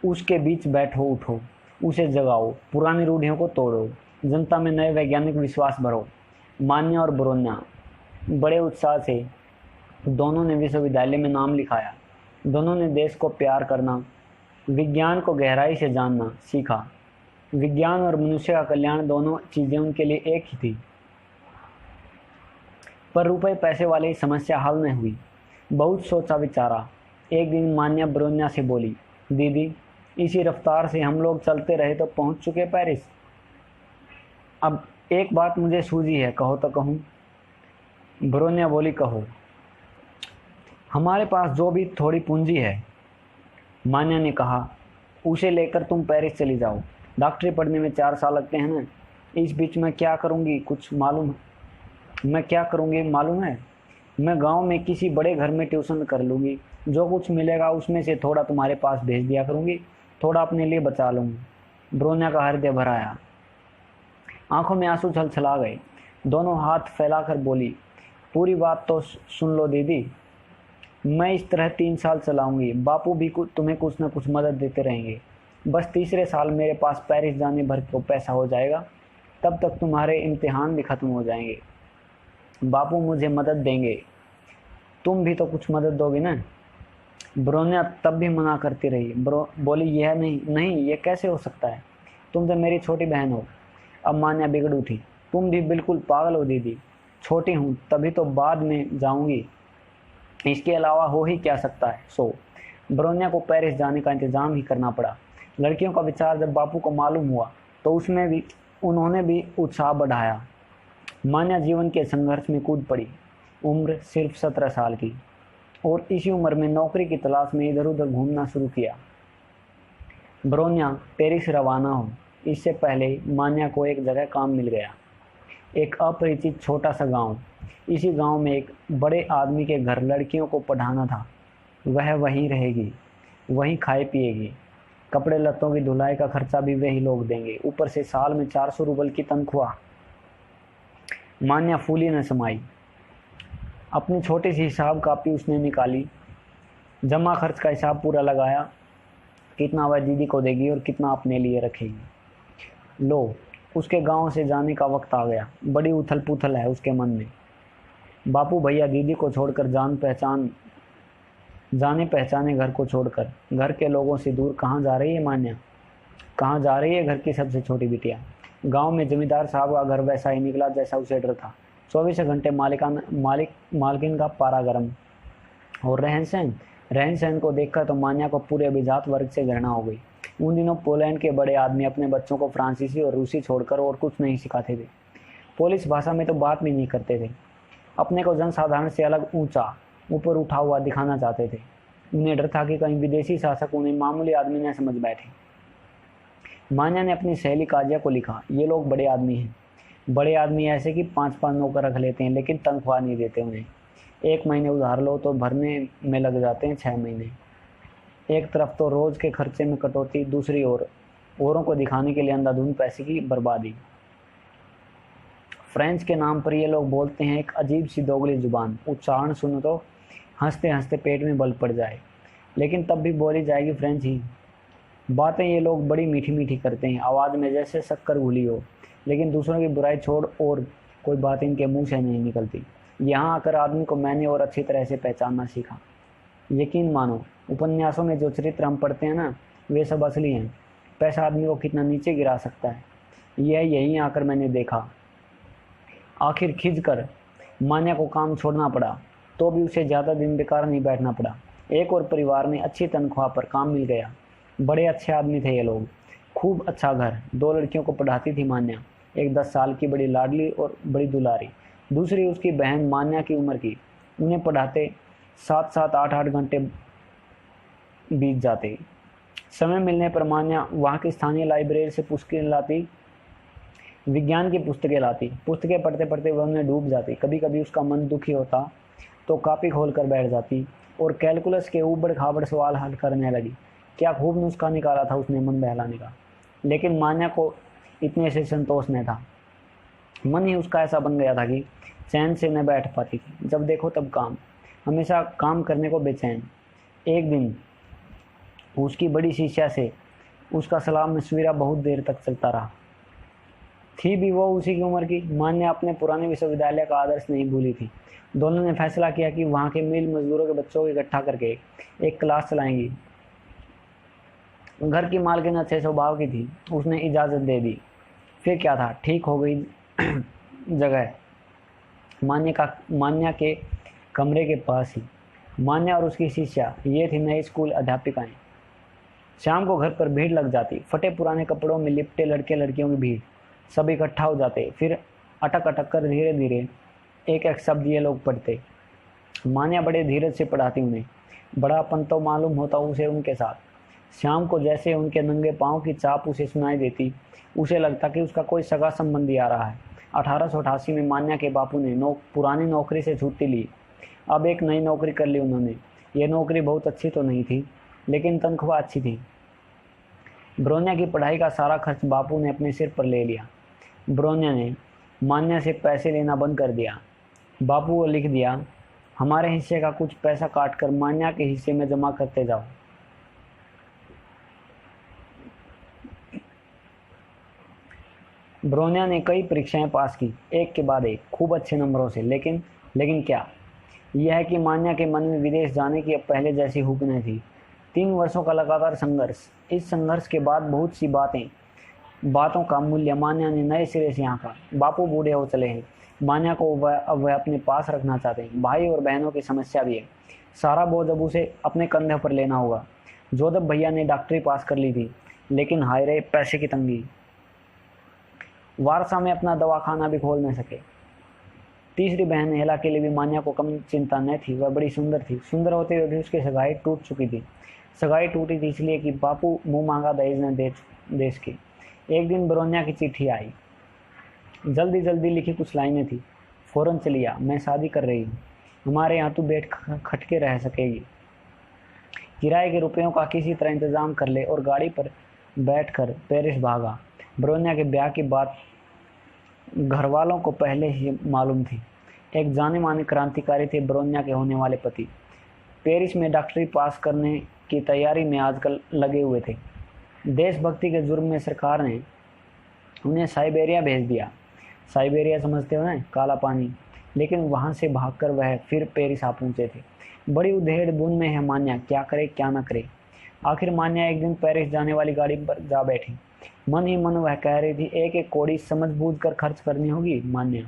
उसके बीच बैठो उठो, उसे जगाओ, पुरानी रूढ़ियों को तोड़ो, जनता में नए वैज्ञानिक विश्वास भरो। मान्या और ब्रोन्या बड़े उत्साह से दोनों ने विश्वविद्यालय में नाम लिखाया। दोनों ने देश को प्यार करना, विज्ञान को गहराई से जानना सीखा। विज्ञान और मनुष्य का कल्याण दोनों चीज़ें उनके लिए एक ही थी। पर रुपए पैसे वाली समस्या हल नहीं हुई। बहुत सोचा विचारा, एक दिन मान्या ब्रोन्या से बोली, दीदी, इसी रफ्तार से हम लोग चलते रहे तो पहुंच चुके पेरिस। अब एक बात मुझे सूझी है, कहो तो कहूँ। ब्रोन्या बोली, कहो। हमारे पास जो भी थोड़ी पूंजी है, मान्या ने कहा, उसे लेकर तुम पेरिस चली जाओ। डॉक्टरी पढ़ने में 4 साल लगते हैं ना। इस बीच मैं क्या करूँगी कुछ मालूम मैं क्या करूँगी मालूम है? मैं गांव में किसी बड़े घर में ट्यूशन कर लूँगी। जो कुछ मिलेगा उसमें से थोड़ा तुम्हारे पास भेज दिया करूँगी, थोड़ा अपने लिए बचा लूँगी। ब्रोन्या का हृदय भर आया, आंखों में आंसू छलछला गए। दोनों हाथ फैलाकर बोली, पूरी बात तो सुन लो दीदी। मैं इस तरह 3 साल चलाऊंगी, बापू भी तुम्हें कुछ न कुछ मदद देते रहेंगे। बस तीसरे साल मेरे पास पेरिस जाने भर को पैसा हो जाएगा, तब तक तुम्हारे इम्तिहान भी खत्म हो जाएंगे। बापू मुझे मदद देंगे, तुम भी तो कुछ मदद दोगे ना। ब्रोन्या तब भी मना करती रही। बोली, यह नहीं, ये कैसे हो सकता है, तुम तो मेरी छोटी बहन हो। अब मान्या बिगड़ उठी, तुम भी बिल्कुल पागल हो दीदी, छोटी हूँ तभी तो बाद में जाऊंगी, इसके अलावा हो ही क्या सकता है। सो ब्रोन्या को पेरिस जाने का इंतजाम ही करना पड़ा। लड़कियों का विचार जब बापू को मालूम हुआ तो उन्होंने भी उत्साह बढ़ाया। मान्या जीवन के संघर्ष में कूद पड़ी। उम्र सिर्फ 17 साल की, और इसी उम्र में नौकरी की तलाश में इधर उधर घूमना शुरू किया। ब्रोन्या पेरिस रवाना हो इससे पहले मान्या को एक जगह काम मिल गया, एक अपरिचित छोटा सा गांव। इसी गांव में एक बड़े आदमी के घर लड़कियों को पढ़ाना था। वह वहीं रहेगी, वहीं खाए पिएगी, कपड़े लत्तों की धुलाई का खर्चा भी वही लोग देंगे, ऊपर से साल में 400 रूबल की तनख्वाह। मान्या फूली न समाई। अपनी छोटी सी हिसाब कापी उसने निकाली, जमा खर्च का हिसाब पूरा लगाया, कितना वह दीदी को देगी और कितना अपने लिए रखेगी। लो, उसके गांव से जाने का वक्त आ गया। बड़ी उथल पुथल है उसके मन में। बापू भैया दीदी को छोड़कर जाने पहचाने घर को छोड़कर घर के लोगों से दूर कहाँ जा रही है मान्या? कहाँ जा रही है घर की सबसे छोटी बिटिया? गांव में जमींदार साहब का घर वैसा ही निकला जैसा उसे डर था। 24 घंटे मालकिन का पारा गर्म। और रहन सहन को देखकर तो मान्या को पूरे अभिजात वर्ग से घृणा हो गई। उन दिनों पोलैंड के बड़े आदमी अपने बच्चों को फ्रांसीसी और रूसी छोड़कर और कुछ नहीं सिखाते थे। पोलिश भाषा में तो बात भी नहीं करते थे। अपने को जनसाधारण से अलग ऊपर उठा हुआ दिखाना चाहते थे। उन्हें डर था कि कहीं विदेशी शासक उन्हें मामूली आदमी न समझ बैठे। मान्या ने अपनी सहेली काजिया को लिखा, ये लोग बड़े आदमी हैं। बड़े आदमी ऐसे कि 5-5 नौकर रख लेते हैं, लेकिन तनख्वाह नहीं देते उन्हें। 1 महीने उधार लो तो भरने में लग जाते हैं 6 महीने। एक तरफ तो रोज के खर्चे में कटौती, दूसरी ओर औरों को दिखाने के लिए अंधाधुंध पैसे की बर्बादी। फ्रेंच के नाम पर ये लोग बोलते हैं एक अजीब सी दोगली जुबान। उच्चारण सुनो तो हंसते हंसते पेट में बल पड़ जाए, लेकिन तब भी बोली जाएगी फ्रेंच ही। बातें ये लोग बड़ी मीठी मीठी करते हैं, आवाज़ में जैसे शक्कर घुली हो, लेकिन दूसरों की बुराई छोड़ और कोई बात इनके मुंह से नहीं निकलती। यहाँ आकर आदमी को मैंने और अच्छी तरह से पहचानना सीखा। यकीन मानो, उपन्यासों में जो चरित्र हम पढ़ते हैं ना, वे सब असली हैं। पैसा आदमी को कितना नीचे गिरा सकता है, यह यहीं आकर मैंने देखा। आखिर खिंच कर मान्या को काम छोड़ना पड़ा, तो भी उसे ज़्यादा दिन बेकार नहीं बैठना पड़ा। एक और परिवार में अच्छी तनख्वाह पर काम मिल गया। बड़े अच्छे आदमी थे ये लोग। खूब अच्छा घर, 2 लड़कियों को पढ़ाती थी मान्या। एक 10 साल की बड़ी लाडली और बड़ी दुलारी, दूसरी उसकी बहन मान्या की उम्र की। उन्हें पढ़ाते 7-7, 8-8 घंटे बीत जाते। समय मिलने पर मान्या वहाँ की स्थानीय लाइब्रेरी से पुस्तकें लाती, विज्ञान की पुस्तकें लाती। पुस्तकें पढ़ते पढ़ते वह उनमें डूब जाती। कभी कभी उसका मन दुखी होता तो कॉपी खोल कर बैठ जाती और कैलकुलस के ऊबड़ खाबड़ सवाल हल करने लगी। क्या खूब नुस्खा निकाला था उसने मन बहलाने का। लेकिन मान्या को इतने से संतोष न था। मन ही उसका ऐसा बन गया था कि चैन से न बैठ पाती थी। जब देखो तब काम, हमेशा काम करने को बेचैन। एक दिन उसकी बड़ी शिष्या से उसका सलाम मशविरा बहुत देर तक चलता रहा। थी भी वो उसी की उम्र की। मान्या अपने पुराने विश्वविद्यालय का आदर्श नहीं भूली थी। दोनों ने फैसला किया कि वहाँ के मिल मजदूरों के बच्चों को इकट्ठा करके एक क्लास चलाएंगी। घर की मालकिन अच्छे स्वभाव की थी, उसने इजाज़त दे दी। फिर क्या था, ठीक हो गई जगह मान्या के कमरे के पास ही। मान्या और उसकी शिष्या, ये थी नई स्कूल अध्यापिकाएं। शाम को घर पर भीड़ लग जाती। फटे पुराने कपड़ों में लिपटे लड़के लड़कियों की भीड़। सब इकट्ठा हो जाते। फिर अटक अटक कर धीरे धीरे एक एक शब्द ये लोग पढ़ते। मान्या बड़े धीरज से पढ़ाती उन्हें। बड़ापन तो मालूम होता उसे उनके साथ। शाम को जैसे उनके नंगे पाँव की चाप उसे सुनाई देती, उसे लगता कि उसका कोई सगा संबंधी आ रहा है। 1888 में मान्या के बापू ने पुरानी नौकरी से छुट्टी ली। अब एक नई नौकरी कर ली उन्होंने। ये नौकरी बहुत अच्छी तो नहीं थी, लेकिन तनख्वाह अच्छी थी। ब्रोन्या की पढ़ाई का सारा खर्च बापू ने अपने सिर पर ले लिया। ब्रोन्या ने मान्या से पैसे लेना बंद कर दिया। बापू को लिख दिया, हमारे हिस्से का कुछ पैसा काट कर मान्या के हिस्से में जमा करते जाओ। ब्रोन्या ने कई परीक्षाएं पास की, एक के बाद एक, खूब अच्छे नंबरों से। लेकिन क्या, यह है कि मान्या के मन में विदेश जाने की अब पहले जैसी हुक नहीं थी। 3 वर्षों का लगातार संघर्ष। इस संघर्ष के बाद बहुत सी बातों का मूल्य मान्या ने नए सिरे से आंका। बापू बूढ़े हो चले हैं। मान्या को अब वह अपने पास रखना चाहते हैं। भाई और बहनों की समस्या भी है। सारा बोझ अब उसे अपने कंधे पर लेना होगा। जोधब भैया ने डॉक्टरी पास कर ली थी, लेकिन हाय रे पैसे की तंगी। वारसा में अपना दवाखाना भी खोल नहीं सके। तीसरी बहन हेला के लिए भी मान्या को कम चिंता न थी। वह बड़ी सुंदर थी। सुंदर होते हुए भी उसकी सगाई टूट चुकी थी। सगाई टूटी थी इसलिए कि बापू मुंह मांगा दहेज ने देश की। एक दिन ब्रोन्या की चिट्ठी आई। जल्दी जल्दी लिखी कुछ लाइनें थी। फौरन चली आ, मैं शादी कर रही हूँ। हमारे यहाँ तू बैठ खटके रह सकेगी। किराए के रुपयों का किसी तरह इंतजाम कर ले। और गाड़ी पर बैठकर पेरिस भागा। ब्रोन्या के ब्याह की बात घर वालों को पहले ही मालूम थी। एक जाने माने क्रांतिकारी थे ब्रोन्या के होने वाले पति। पेरिस में डॉक्टरी पास करने की तैयारी में आजकल लगे हुए थे। देशभक्ति के जुर्म में सरकार ने उन्हें साइबेरिया भेज दिया। साइबेरिया समझते हो ना, काला पानी। लेकिन वहाँ से भागकर वह फिर पेरिस आ पहुँचे थे। बड़ी उधेड़ बुन में है मान्या, क्या करे क्या ना करे। आखिर मान्या एक दिन पेरिस जाने वाली गाड़ी पर जा बैठी। मन ही मन वह कह रही थी, एक एक कौड़ी समझ बूझ कर खर्च करनी होगी मान्या।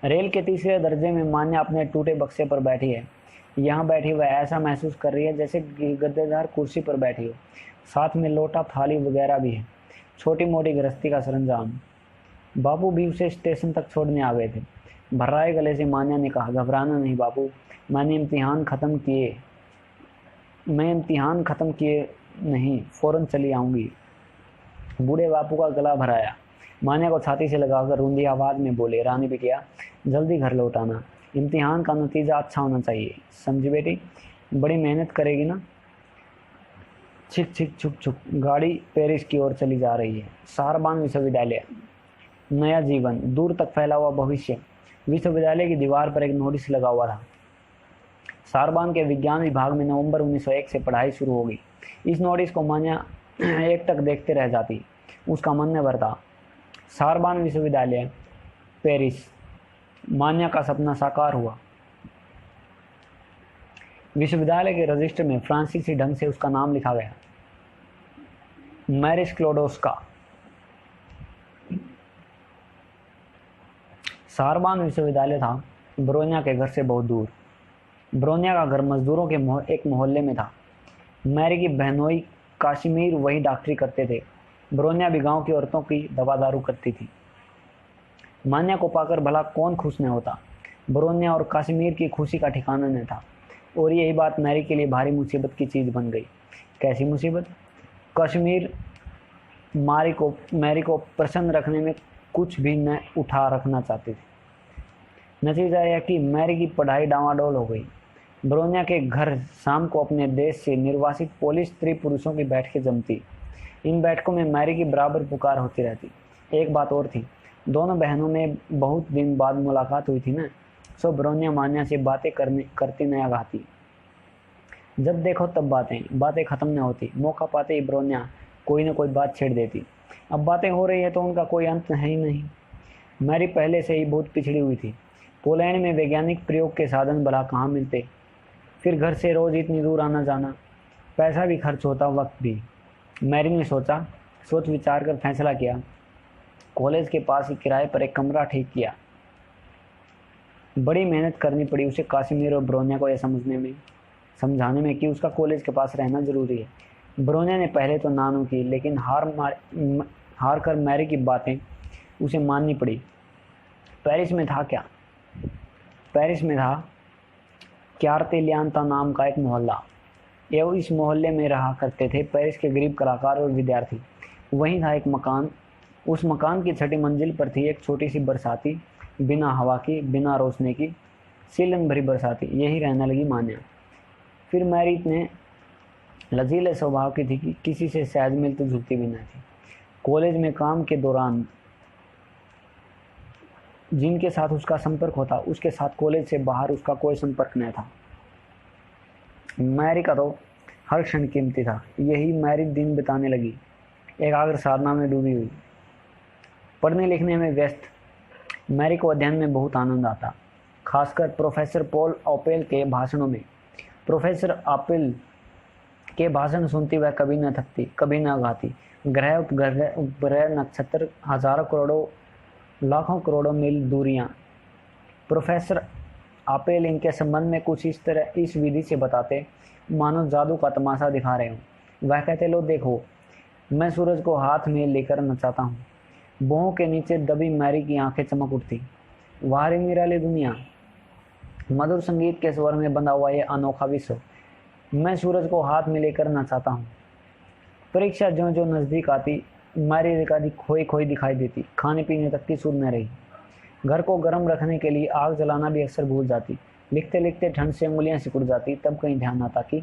रेल के तीसरे दर्जे में मान्या अपने टूटे बक्से पर बैठी है। यहाँ बैठी वह ऐसा महसूस कर रही है जैसे गद्देदार कुर्सी पर बैठी हो। साथ में लोटा थाली वगैरह भी है, छोटी मोटी गृहस्थी का सरंजाम। बापू भी उसे स्टेशन तक छोड़ने आ गए थे। भर्राए गले से मान्या ने कहा, घबराना नहीं बापू, मैं इम्तिहान ख़त्म किए नहीं, फ़ौरन चली आऊँगी। बूढ़े बापू का गला भराया। मान्या को छाती से लगाकर रूंधी आवाज़ में बोले, रानी बिटिया जल्दी घर लौट आना, इम्तिहान का नतीजा अच्छा होना चाहिए, समझी बेटी, बड़ी मेहनत करेगी ना। छिक छिक छुक छुक गाड़ी पेरिस की ओर चली जा रही है। सारबान विश्वविद्यालय, नया जीवन, दूर तक फैला हुआ भविष्य। विश्वविद्यालय की दीवार पर एक नोटिस लगा हुआ था, सारबान के विज्ञान विभाग में नवंबर 1901 से पढ़ाई शुरू होगी। इस नोटिस को मान्या एक टक देखते रह जाती। उसका मन न भरता। सारबान विश्वविद्यालय, पेरिस। मान्या का सपना साकार हुआ। विश्वविद्यालय के रजिस्टर में फ्रांसीसी ढंग से उसका नाम लिखा गया, मैरी स्क्लोडोस्का। सारबान विश्वविद्यालय था ब्रोनिया के घर से बहुत दूर। ब्रोनिया का घर मजदूरों के एक मोहल्ले में था। मैरी की बहनोई काश्मीर वही डॉक्टरी करते थे। ब्रोनिया भी गांव की औरतों की दवा दारू करती थी। मान्या को पाकर भला कौन खुश न होता। ब्रोनिया और काश्मीर की खुशी का ठिकाना न था। और यही बात मैरी के लिए भारी मुसीबत की चीज़ बन गई। कैसी मुसीबत? कश्मीर मैरी को प्रसन्न रखने में कुछ भी न उठा रखना चाहती थी। नतीजा यह कि मैरी की पढ़ाई डामाडोल हो गई। ब्रोनिया के घर शाम को अपने देश से निर्वासित पोलिश स्त्री पुरुषों की बैठकें जमती। इन बैठकों में मैरी की बराबर पुकार होती रहती। एक बात और थी, दोनों बहनों में बहुत दिन बाद मुलाकात हुई थी ना, सो ब्रोनिया मान्या से बातें करती नया गाती। जब देखो तब बातें खत्म न होती। मौका पाते ही ब्रोनिया कोई न कोई बात छेड़ देती। अब बातें हो रही है तो उनका कोई अंत है ही नहीं। मैरी पहले से ही बहुत पिछड़ी हुई थी। पोलैंड में वैज्ञानिक प्रयोग के साधन भला कहाँ मिलते। फिर घर से रोज इतनी दूर आना जाना, पैसा भी खर्च होता, वक्त भी। मैरी ने सोच विचार कर फैसला किया। कॉलेज के पास ही किराए पर एक कमरा ठीक किया। बड़ी मेहनत करनी पड़ी उसे काश्मीर और ब्रोनिया को यह समझाने में कि उसका कॉलेज के पास रहना जरूरी है। ब्रोनिया ने पहले तो नानू की, लेकिन हार कर मैरी की बातें उसे माननी पड़ी। पेरिस में था क्यार्तेलियानता नाम का एक मोहल्ला। एवं इस मोहल्ले में रहा करते थे पेरिस के गरीब कलाकार और विद्यार्थी। वहीं था एक मकान। उस मकान की 6ठी मंजिल पर थी एक छोटी सी बरसाती, बिना हवा की, बिना रोशनी की, सीलन भरी बरसाती। यही रहने लगी मान्या। फिर मैरी इतने लचीले स्वभाव की थी कि किसी से सहज मिलती जुलती भी न थी। कॉलेज में काम के दौरान जिनके साथ उसका संपर्क होता, उसके साथ कॉलेज से बाहर उसका कोई संपर्क न था। मैरी का तो हर क्षण कीमती था। यही मैरी दिन बिताने लगी, एकाग्र साधना में डूबी हुई, पढ़ने लिखने में व्यस्त। मैरी को अध्ययन में बहुत आनंद आता, खासकर प्रोफेसर पॉल ऑपेल के भाषणों में। प्रोफेसर ऑपेल के भाषण सुनती वह कभी न थकती, कभी न गाती। ग्रह उपग्रह नक्षत्र, हजारों करोड़ों लाखों करोड़ों मील दूरियां। प्रोफेसर ऑपेल इनके संबंध में कुछ इस विधि से बताते मानो जादू का तमाशा दिखा रहे हों। वह कहते, लो देखो, मैं सूरज को हाथ में लेकर नचाता हूँ। बोहों के नीचे दबी मैरी की आंखें चमक उठती। वारी निराली दुनिया, मधुर संगीत के स्वर में बंधा हुआ ये अनोखा विश्व। मैं सूरज को हाथ में लेकर नचाता हूँ। परीक्षा जो जो नजदीक आती, मैरी एकाधी खोई दिखाई देती। खाने पीने तक की सुध न रही। घर को गर्म रखने के लिए आग जलाना भी अक्सर भूल जाती। लिखते लिखते ठंड से उंगलियां सिकुड़ जाती। तब कहीं ध्यान आता कि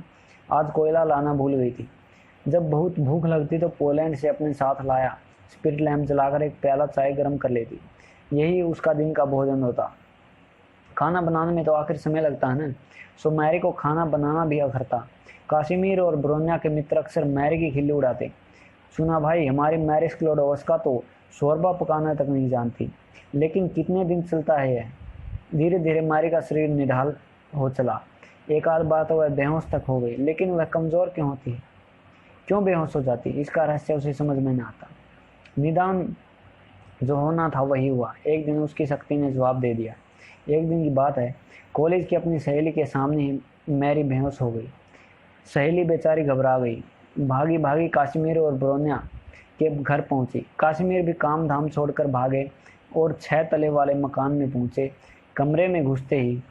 आज कोयला लाना भूल गई थी। जब बहुत भूख लगती तो पोलैंड से अपने साथ लाया स्पिरिट लैम्प जलाकर एक प्याला चाय गर्म कर लेती। यही उसका दिन का भोजन होता। खाना बनाने में तो आखिर समय लगता है ना, सो मैरी को खाना बनाना भी अखरता। काश्मीर और ब्रोनिया के मित्र अक्सर मैरी की खिल्ली उड़ाते। सुना भाई, हमारी मैरी स्क्लोडोस्का तो शोरबा पकाना तक नहीं जानती। लेकिन कितने दिन चलता है यह? धीरे धीरे मैरी का शरीर निढाल हो चला। एक आध बार तो वह बेहोश तक हो गई। लेकिन वह कमजोर क्यों होती है? क्यों बेहोश हो जाती? इसका रहस्य उसे समझ में न आता। निदान जो होना था वही हुआ। एक दिन उसकी शक्ति ने जवाब दे दिया। एक दिन की बात है, कॉलेज की अपनी सहेली के सामने ही मैरी बेहोश हो गई। सहेली बेचारी घबरा गई। भागी भागी काश्मीर और ब्रोनिया के घर पहुंची। काश्मीर भी काम धाम छोड़कर भागे और 6 तले वाले मकान में पहुंचे। कमरे में घुसते ही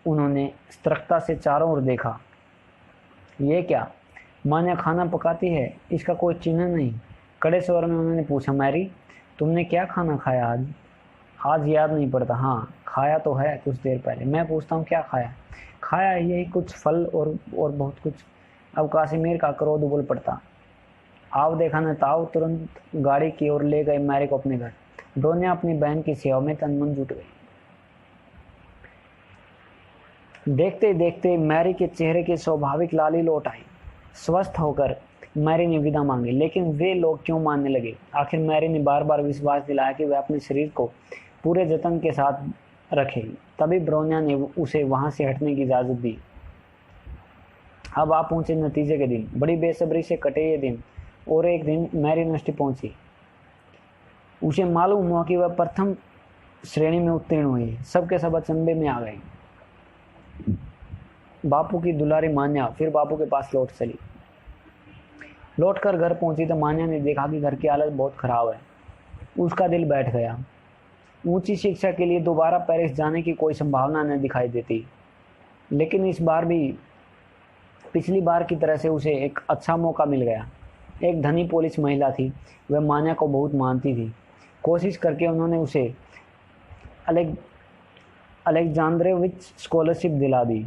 उन्होंने सतर्कता से चारों ओर देखा। ये क्या? मान्या खाना पकाती है, इसका कोई चिन्ह नहीं। कड़े स्वर में उन्होंने पूछा, मैरी तुमने क्या खाना खाया आज? आज याद नहीं पड़ता। हाँ, खाया तो है कुछ देर पहले। मैं पूछता हूँ क्या खाया? खाया यही कुछ फल और बहुत कुछ। अब काश्मीर का क्रोध उबल पड़ता। आओ देखा न ताओ तुरंत गाड़ी की ओर ले गए मैरी को अपने घर। ब्रोनिया अपनी बहन की सेवा में तन-मन जुट गई। देखते देखते मैरी के चेहरे की स्वाभाविक लाली लौट आई। स्वस्थ होकर मैरी ने विदा मांगी। लेकिन वे लोग क्यों मानने लगे? आखिर मैरी ने बार बार विश्वास दिलाया कि वह अपने शरीर को पूरे जतन के साथ रखेगी। तभी ब्रोनिया ने उसे वहां से हटने की इजाजत दी। अब आप पहुंचे नतीजे के दिन। बड़ी बेसब्री से कटे ये दिन, और एक दिन मैरी यूनिवर्सिटी पहुंची। उसे मालूम हुआ कि वह प्रथम श्रेणी में उत्तीर्ण हुई है। सबके सब अचंभे में आ गए। बापू की दुलारी मान्या फिर बापू के पास लौट चली। लौटकर घर पहुंची तो मान्या ने देखा कि घर की हालत बहुत खराब है। उसका दिल बैठ गया। ऊंची शिक्षा के लिए दोबारा पेरिस जाने की कोई संभावना न दिखाई देती, लेकिन इस बार भी पिछली बार की तरह से उसे एक अच्छा मौका मिल गया। एक धनी पोलिश महिला थी, वह मान्या को बहुत मानती थी। कोशिश करके उन्होंने उसे अलेक्जेंड्रोविच स्कॉलरशिप दिला दी।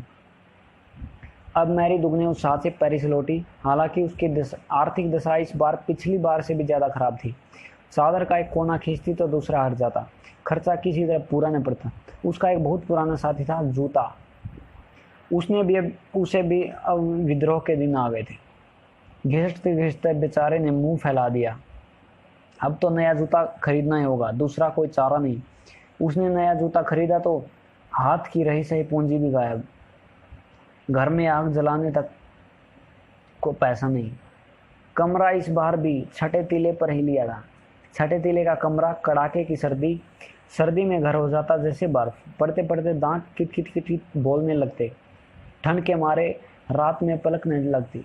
अब मैरी दुगने उत्साह से पेरिस लौटी। हालांकि उसकी आर्थिक दशा इस बार पिछली बार से भी ज़्यादा खराब थी। चादर का एक कोना खींचती तो दूसरा हट जाता। खर्चा किसी तरह पूरा न पड़ता। उसका एक बहुत पुराना साथी था, जूता। उसे भी अब विद्रोह के दिन आ गए थे। घिसटते घिसटते बेचारे ने मुंह फैला दिया। अब तो नया जूता खरीदना ही होगा, दूसरा कोई चारा नहीं। उसने नया जूता खरीदा तो हाथ की रही सही पूंजी भी गायब। घर में आग जलाने तक को पैसा नहीं। कमरा इस बार भी छठे तीले पर ही लिया था। छठे तीले का कमरा, कड़ाके की सर्दी में घर हो जाता जैसे बर्फ। पढ़ते पढ़ते दांत किट किट किट किट बोलने लगते। ठंड के मारे रात में पलक नहीं लगती।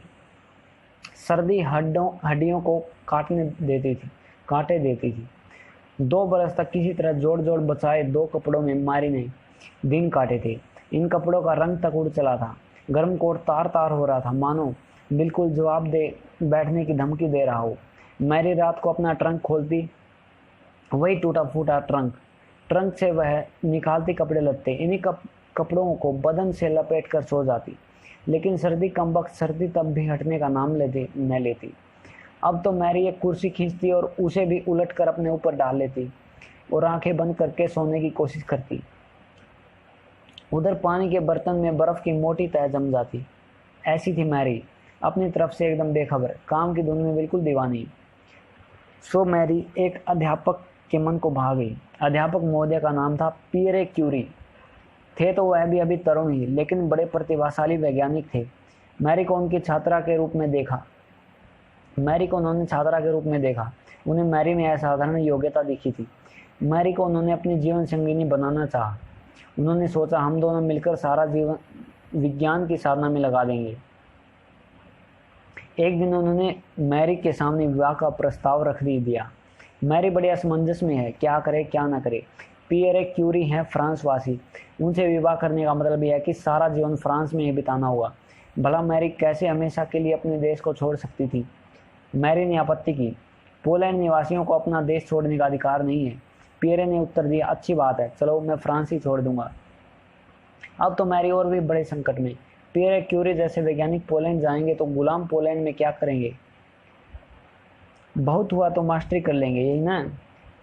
सर्दी हड्डियों को काटे देती थी। 2 बरस तक किसी तरह जोड़ जोड़ बचाए 2 कपड़ों में मारी ने दिन काटे थे। इन कपड़ों का रंग तक उड़ चला था। गर्म कोट तार तार हो रहा था, मानो बिल्कुल जवाब दे बैठने की धमकी दे रहा हो। मैरी रात को अपना ट्रंक खोलती, वही टूटा फूटा ट्रंक से वह निकालती कपड़े लत्ते। इन्हीं कपड़ों को बदन से लपेट कर सो जाती। लेकिन सर्दी तब भी हटने का नाम न लेती। अब तो मैरी एक कुर्सी खींचती और उसे भी उलट कर अपने ऊपर डाल लेती और आंखें बंद करके सोने की कोशिश करती। उधर पानी के बर्तन में बर्फ की मोटी तह जम जाती। ऐसी थी मैरी, अपनी तरफ से एकदम बेखबर, काम की धुन में बिल्कुल दीवानी। सो मैरी एक अध्यापक के मन को भा गई। अध्यापक महोदय का नाम था पियरे क्यूरी। थे तो वह भी अभी तरुण ही, लेकिन बड़े प्रतिभाशाली वैज्ञानिक थे। मैरी को उन्होंने छात्रा के रूप में देखा। उन्हें मैरी में असाधारण योग्यता दिखी थी। मैरी को उन्होंने अपनी जीवन संगिनी बनाना चाहा। उन्होंने सोचा, हम दोनों मिलकर सारा जीवन विज्ञान की साधना में लगा देंगे। एक दिन उन्होंने मैरी के सामने विवाह का प्रस्ताव रख दिया। मैरी बड़े असमंजस में है, क्या करे क्या ना करे। पियरे क्यूरी हैं फ्रांस वासी, उनसे विवाह करने का मतलब यह है कि सारा जीवन फ्रांस में ही बिताना हुआ। भला मैरी कैसे हमेशा के लिए अपने देश को छोड़ सकती थी? मैरी ने आपत्ति की, पोलैंड निवासियों को अपना देश छोड़ने का अधिकार नहीं है। पियरे ने उत्तर दिया, अच्छी बात है, चलो मैं फ्रांस ही छोड़ दूंगा। अब तो मैरी और भी बड़े संकट में। पियरे क्यूरी जैसे वैज्ञानिक पोलैंड जाएंगे तो गुलाम पोलैंड में क्या करेंगे? बहुत हुआ तो मास्टरी कर लेंगे, यही ना।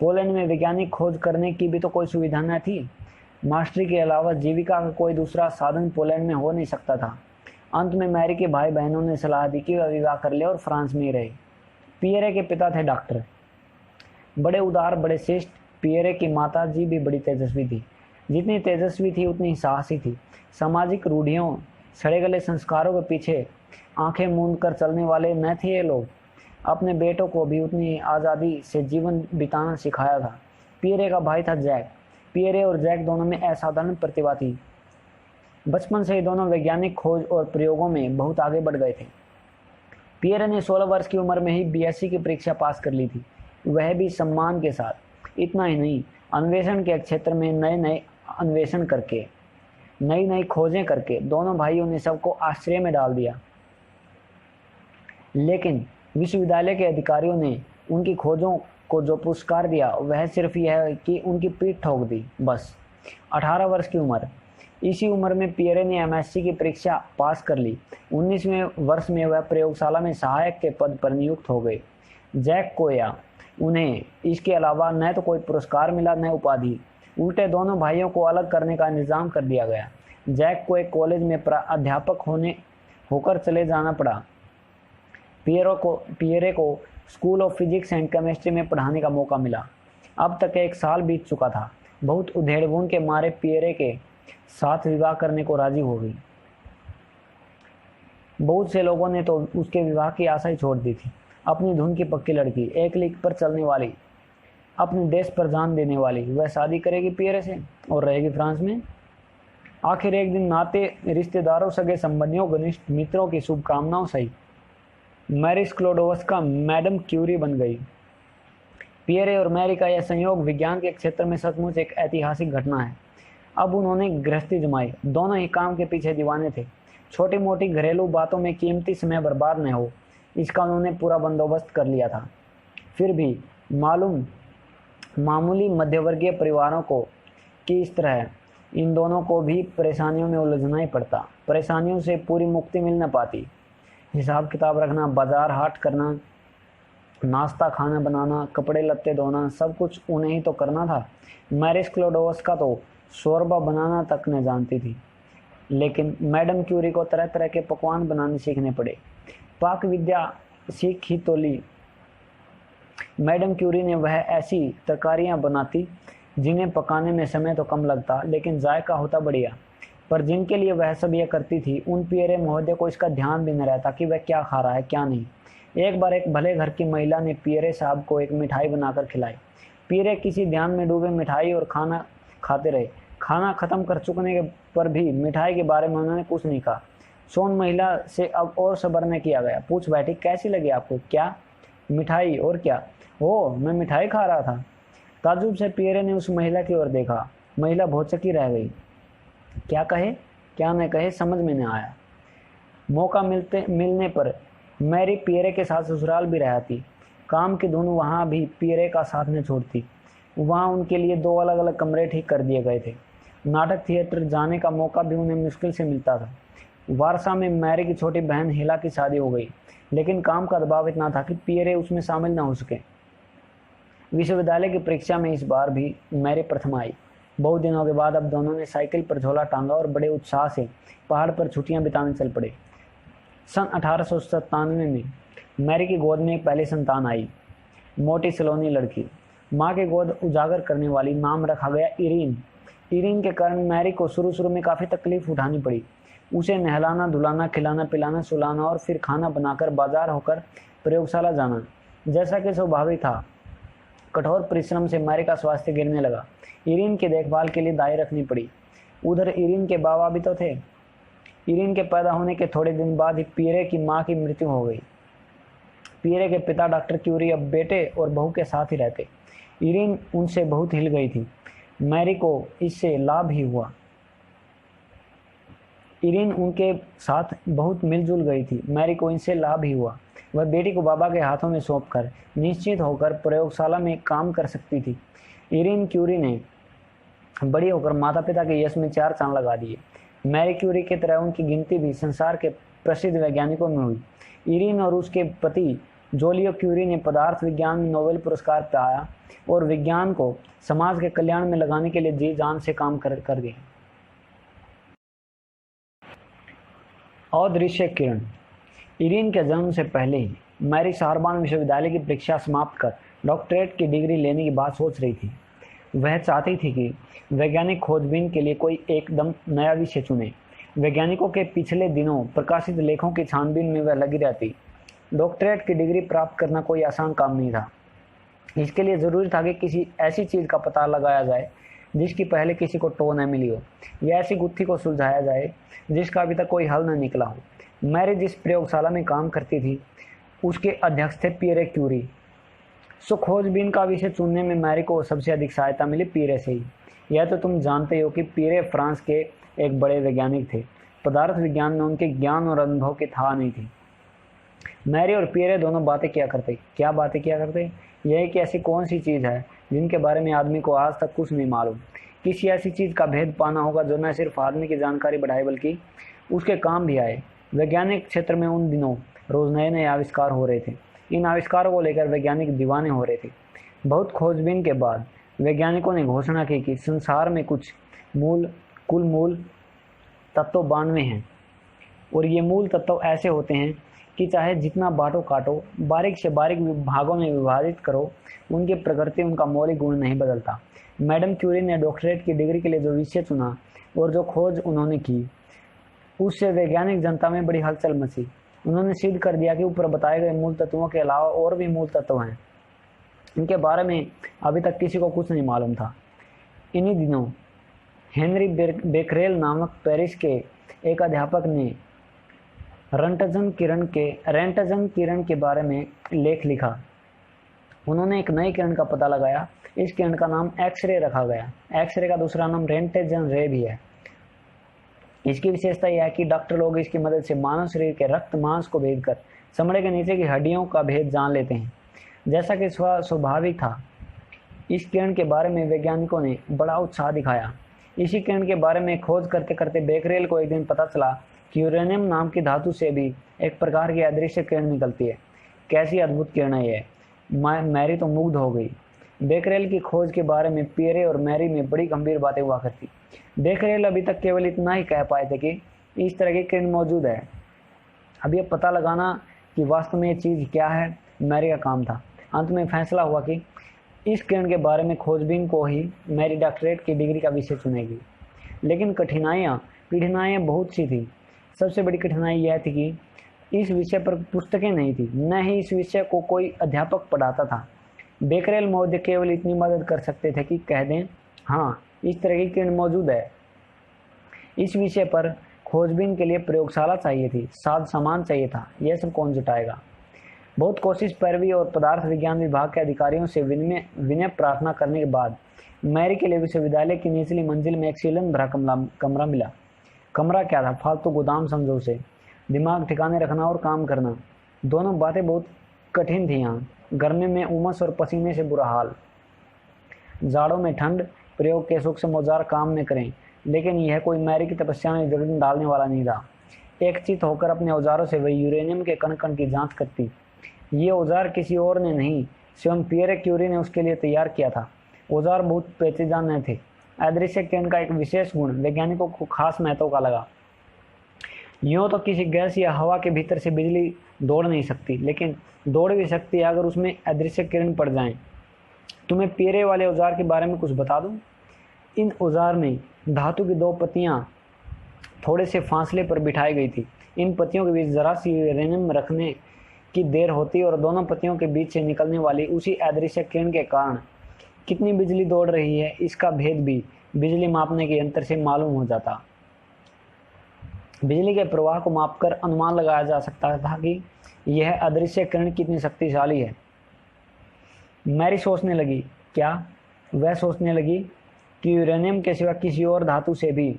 पोलैंड में वैज्ञानिक खोज करने की भी तो कोई सुविधा न थी। मास्टरी के अलावा जीविका का कोई दूसरा साधन पोलैंड में हो नहीं सकता था। अंत में मैरी के भाई बहनों ने सलाह दी कि वह विवाह कर ले और फ्रांस में ही रहे। पियरे के पिता थे डॉक्टर, बड़े उदार, बड़े श्रेष्ठ। पियरे की माता जी भी बड़ी तेजस्वी थी। जितनी तेजस्वी थी उतनी साहसी थी। सामाजिक रूढ़ियों, सड़े गले संस्कारों के पीछे आंखें मूंद कर चलने वाले न थे ये लोग। अपने बेटों को भी उतनी आज़ादी से जीवन बिताना सिखाया था। पियरे का भाई था जैक। पियरे और जैक दोनों में असाधारण प्रतिभा थी। बचपन से ही दोनों वैज्ञानिक खोज और प्रयोगों में बहुत आगे बढ़ गए थे। पियरे ने 16 वर्ष की उम्र में ही बीएससी की परीक्षा पास कर ली थी, वह भी सम्मान के साथ। इतना ही नहीं, अन्वेषण के क्षेत्र में नए नए अन्वेषण करके, नई नई खोजें करके दोनों भाइयों ने सबको आश्चर्य में डाल दिया। लेकिन विश्वविद्यालय के अधिकारियों ने उनकी खोजों को जो पुरस्कार दिया वह सिर्फ यह है कि उनकी पीठ ठोक दी, बस। 18 वर्ष की उम्र। इसी उम्र में पियरे ने एमएससी की परीक्षा पास कर ली। 19वें वर्ष में वह प्रयोगशाला में सहायक के पद पर नियुक्त हो गए। जैक को या उन्हें इसके अलावा न तो कोई पुरस्कार मिला न उपाधि। उल्टे दोनों भाइयों को अलग करने का इंतजाम कर दिया गया। जैक को एक कॉलेज में अध्यापक होकर चले जाना पड़ा। पियरे को school of physics and chemistry में पढ़ाने का मौका मिला। अब तक 1 साल बीत चुका था। बहुत उधेड़बुन के मारे पियरे के साथ विवाह करने को राजी हो गई। बहुत से लोगों ने तो उसके विवाह की आशा ही छोड़ दी थी। अपनी धुन की पक्की लड़की, एक लीक पर चलने वाली, अपने देश पर जान देने वाली, वह शादी करेगी पियरे से और रहेगी फ्रांस में। आखिर एक दिन नाते रिश्तेदारों, सगे संबंधियों, घनिष्ठ मित्रों की शुभकामनाओं सही मैरी स्क्लोडोवस्का मैडम क्यूरी बन गई। पियरे और मैरी का यह संयोग विज्ञान के क्षेत्र में सचमुच एक ऐतिहासिक घटना है। अब उन्होंने गृहस्थी जमाई। दोनों ही काम के पीछे दीवाने थे। छोटी मोटी घरेलू बातों में कीमती समय बर्बाद न हो, इसका उन्होंने पूरा बंदोबस्त कर लिया था। फिर भी मामूली मध्यवर्गीय परिवारों को की इस तरह इन दोनों को भी परेशानियों में उलझना ही पड़ता। परेशानियों से पूरी मुक्ति मिल न पाती। हिसाब किताब रखना, बाजार हाट करना, नाश्ता खाना बनाना, कपड़े लत्ते धोना, सब कुछ उन्हें ही तो करना था। मैरी स्क्लोडोवस्का तो शोरबा बनाना तक न जानती थी, लेकिन मैडम क्यूरी को तरह तरह के पकवान बनाने सीखने पड़े। पाक विद्या सीख ही तो ली। मैडम क्यूरी ने वह ऐसी तरकारियां बनाती जिन्हें पकाने में समय तो कम लगता, लेकिन जायका होता बढ़िया। पर जिनके लिए वह सब यह करती थी, उन पियरे महोदय को इसका ध्यान भी न रहता कि वह क्या खा रहा है क्या नहीं। एक बार एक भले घर की महिला ने पियरे साहब को एक मिठाई बनाकर खिलाई। पियरे किसी ध्यान में डूबे मिठाई और खाना खाते रहे। खाना खत्म कर चुकने पर भी मिठाई के बारे में उन्होंने कुछ नहीं कहा। सोन महिला से अब और सब्र न किया गया। पूछ बैठी, कैसी लगी आपको? क्या मिठाई? और क्या? ओ, मैं मिठाई खा रहा था। ताज्जुब से पियरे ने उस महिला की ओर देखा। महिला भौचकी रह गई। क्या कहे क्या न कहे समझ में न आया। मौका मिलने पर मैरी पियरे के साथ ससुराल भी रहती। काम की धुन वहाँ भी पियरे का साथ न छोड़ती। वहाँ उनके लिए 2 अलग अलग कमरे ठीक कर दिए गए थे। नाटक थिएटर जाने का मौका भी उन्हें मुश्किल से मिलता था। वारसा में मैरी की छोटी बहन हिला की शादी हो गई, लेकिन काम का दबाव इतना था कि पियरे उसमें शामिल न हो सके। विश्वविद्यालय की परीक्षा में इस बार भी मैरी प्रथम आई। बहुत दिनों के बाद अब दोनों ने साइकिल पर झोला टांगा और बड़े उत्साह से पहाड़ पर छुट्टियां बिताने चल पड़े। सन 1897 में मैरी की गोद में एक पहली संतान आई, मोटी सलोनी लड़की। माँ के गोद उजागर करने वाली। नाम रखा गया इरीन। इरीन के कारण मैरी को शुरू में काफ़ी तकलीफ उठानी पड़ी। उसे नहलाना, धुलाना, खिलाना, पिलाना, सुलाना और फिर खाना बनाकर बाजार होकर प्रयोगशाला जाना, जैसा कि स्वाभाविक था। कठोर परिश्रम से मैरी का स्वास्थ्य गिरने लगा। इरीन की देखभाल के लिए दाई रखनी पड़ी। उधर इरीन के बाबा भी तो थे। इरीन के पैदा होने के थोड़े दिन बाद ही पियरे की माँ की मृत्यु हो गई। पियरे के पिता डॉक्टर क्यूरी अब बेटे और बहू के साथ ही रहते। इरीन उनसे बहुत हिल गई थी। मैरी को इससे लाभ ही हुआ। इरीन उनके साथ बहुत मिलजुल गई थी। मैरी को इनसे लाभ ही हुआ। वह बेटी को बाबा के हाथों में सौंपकर निश्चित होकर प्रयोगशाला में काम कर सकती थी। इरीन क्यूरी ने बड़ी होकर माता पिता के यश में 4 चांद लगा दिए। मैरी क्यूरी की तरह उनकी गिनती भी संसार के प्रसिद्ध वैज्ञानिकों में हुई। इरीन और उसके पति जोलियो क्यूरी ने पदार्थ विज्ञान में नोबेल पुरस्कार पाया और विज्ञान को समाज के कल्याण में लगाने के लिए जी जान से काम कर गए। अदृश्य किरण। इरीन के जन्म से पहले ही मैरी सारबान विश्वविद्यालय की परीक्षा समाप्त कर डॉक्टरेट की डिग्री लेने की बात सोच रही थी। वह चाहती थी कि वैज्ञानिक खोजबीन के लिए कोई एकदम नया विषय चुने। वैज्ञानिकों के पिछले दिनों प्रकाशित लेखों की छानबीन में वह लगी रहती। डॉक्टरेट की डिग्री प्राप्त करना कोई आसान काम नहीं था। इसके लिए ज़रूरी था कि किसी ऐसी चीज़ का पता लगाया जाए जिसकी पहले किसी को टो न मिली हो, या ऐसी गुत्थी को सुलझाया जाए जिसका अभी तक कोई हल न निकला हो। मैरी जिस प्रयोगशाला में काम करती थी उसके अध्यक्ष थे पियरे क्यूरी। सो खोजबीन का विषय चुनने में मैरी को सबसे अधिक सहायता मिली पियरे से ही। यह तो तुम जानते हो कि पियरे फ्रांस के एक बड़े वैज्ञानिक थे। पदार्थ विज्ञान में उनके ज्ञान और अनुभव की था नहीं थी। मैरी और पियरे दोनों बातें किया करते। क्या बातें किया करते? यह कि ऐसी कौन सी चीज़ है जिनके बारे में आदमी को आज तक कुछ नहीं मालूम। किसी ऐसी चीज़ का भेद पाना होगा जो न सिर्फ आदमी की जानकारी बढ़ाए बल्कि उसके काम भी आए। वैज्ञानिक क्षेत्र में उन दिनों रोज़ नए नए आविष्कार हो रहे थे। इन आविष्कारों को लेकर वैज्ञानिक दीवाने हो रहे थे। बहुत खोजबीन के बाद वैज्ञानिकों ने घोषणा की कि संसार में कुल मूल तत्व 92 हैं, और ये मूल तत्व ऐसे होते हैं कि चाहे जितना बांटो काटो, बारीक से बारीक भागों में विभाजित करो, उनकी प्रकृति, उनका मौलिक गुण नहीं बदलता। मैडम क्यूरी ने डॉक्टरेट की डिग्री के लिए जो विषय चुना और जो खोज उन्होंने की, उससे वैज्ञानिक जनता में बड़ी हलचल मची। उन्होंने सिद्ध कर दिया कि ऊपर बताए गए मूल तत्वों के अलावा और भी मूल तत्व हैं। इनके बारे में अभी तक किसी को कुछ नहीं मालूम था। इन्हीं दिनों हेनरी बेकरेल नामक पेरिस के एक अध्यापक ने रेंटजन किरण के बारे में लेख लिखा। उन्होंने एक नई किरण का पता लगाया। इस किरण का नाम एक्सरे रखा गया। एक्सरे का दूसरा नाम रेंटजन रे भी है। इसकी विशेषता यह है कि डॉक्टर लोग इसकी मदद से मानव शरीर के रक्त मांस को भेदकर चमड़े के नीचे की हड्डियों का भेद जान लेते हैं। जैसा कि स्वाभाविक था, इस किरण के बारे में वैज्ञानिकों ने बड़ा उत्साह दिखाया। इसी किरण के बारे में खोज करते करते बेकरेल को एक दिन पता चला कि यूरेनियम नाम की धातु से भी एक प्रकार की अदृश्य किरण निकलती है। कैसी अद्भुत किरण है यह! मैरी तो मुग्ध हो गई। बेकरेल की खोज के बारे में पियरे और मैरी में बड़ी गंभीर बातें हुआ करती। बेकरेल अभी तक केवल इतना ही कह पाए थे कि इस तरह की किरण मौजूद है। अब यह पता लगाना कि वास्तव में ये चीज़ क्या है, मैरी का काम था। अंत में फैसला हुआ कि इस किरण के बारे में खोजबीन को ही मैरी डॉक्टरेट की डिग्री का विषय चुनेगी। लेकिन कठिनाइयाँ बहुत सी थी। सबसे बड़ी कठिनाई यह थी कि इस विषय पर पुस्तकें नहीं थी, न ही इस विषय को कोई अध्यापक पढ़ाता था। बेकरेल महोदय केवल इतनी मदद कर सकते थे कि कह दें, हाँ, इस तरह की किरण मौजूद है। इस विषय पर खोजबीन के लिए प्रयोगशाला चाहिए थी, साज सामान चाहिए था। यह सब कौन जुटाएगा? बहुत कोशिश पैरवी और पदार्थ विज्ञान विभाग के अधिकारियों से विनय प्रार्थना करने के बाद मैरी के लिए विश्वविद्यालय की निचली मंजिल में एक सीलन भरा कमरा मिला। कमरा क्या था, फालतू गोदाम समझो उसे। दिमाग ठिकाने रखना और काम करना, दोनों बातें बहुत कठिन थी। यहाँ गर्मी में उमस और पसीने से बुरा हाल, जाड़ों में ठंड। प्रयोग के सूक्ष्म औजार काम में करें, लेकिन यह कोई मैरी की तपस्या में विघ्न डालने वाला नहीं था। एकचित होकर अपने औजारों से वह यूरेनियम के कण कण की जांच करती। ये औजार किसी और ने नहीं, स्वयं पियरे क्यूरी ने उसके लिए तैयार किया था। औजार बहुत पेचीदा न थे। अदृश्य किरण का एक विशेष गुण वैज्ञानिकों को खास महत्व का लगा। यूँ तो किसी गैस या हवा के भीतर से बिजली दौड़ नहीं सकती, लेकिन दौड़ भी सकती है अगर उसमें अदृश्य किरण पड़ जाए। तुम्हें पियरे वाले औजार के बारे में कुछ बता दूं? इन औजार में धातु की दो पत्तियां थोड़े से फासले पर बिठाई गई थी। इन पत्तियों के बीच जरा सी यूरेनियम रखने की देर होती और दोनों पत्तियों के बीच से निकलने वाली उसी अदृश्य किरण के कारण कितनी बिजली दौड़ रही है, इसका भेद भी बिजली मापने के यंत्र से मालूम हो जाता। बिजली के प्रवाह को मापकर अनुमान लगाया जा सकता था कि यह अदृश्य किरण कितनी शक्तिशाली है। मैरी सोचने लगी, क्या वह सोचने लगी कि यूरेनियम के सिवा किसी और धातु से भी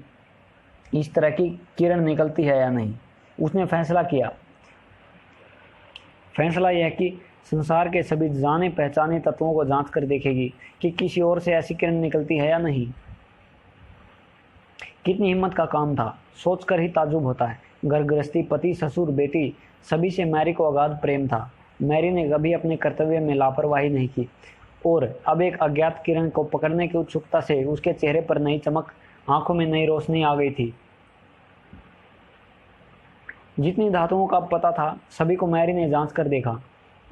इस तरह की किरण निकलती है या नहीं। उसने फैसला किया। फैसला यह कि संसार के सभी जाने पहचाने तत्वों को जांच कर देखेगी कि किसी और से ऐसी किरण निकलती है या नहीं। कितनी हिम्मत का काम था, सोचकर ही ताज्जुब होता है। घर गृहस्थी, पति, ससुर, बेटी, सभी से मैरी को अगाध प्रेम था। मैरी ने कभी अपने कर्तव्य में लापरवाही नहीं की और अब एक अज्ञात किरण को पकड़ने की उत्सुकता से उसके चेहरे पर नई चमक, आंखों में नई रोशनी आ गई थी। जितनी धातुओं का पता था सभी को मैरी ने जांच कर देखा।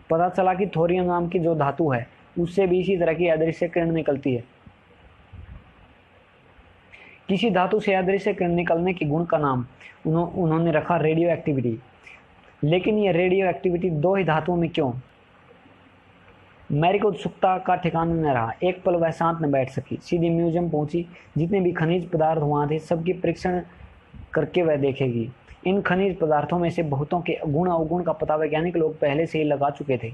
पता चला कि थोरियम नाम की जो धातु है उससे भी इसी तरह की अदृश्य किरण निकलती है। किसी धातु से अदृश्य किरण निकलने के गुण का नाम उन्होंने रखा रेडियो एक्टिविटी। लेकिन यह रेडियो एक्टिविटी दो ही धातुओं में क्यों? मैरी को उत्सुकता का ठिकाना न रहा। एक पल वह शांत न बैठ सकी। सीधी म्यूजियम पहुंची। जितने भी खनिज पदार्थ वहां थे सबकी परीक्षण करके वह देखेगी। इन खनिज पदार्थों में से बहुतों के गुण अवगुण का पता वैज्ञानिक लोग पहले से ही लगा चुके थे।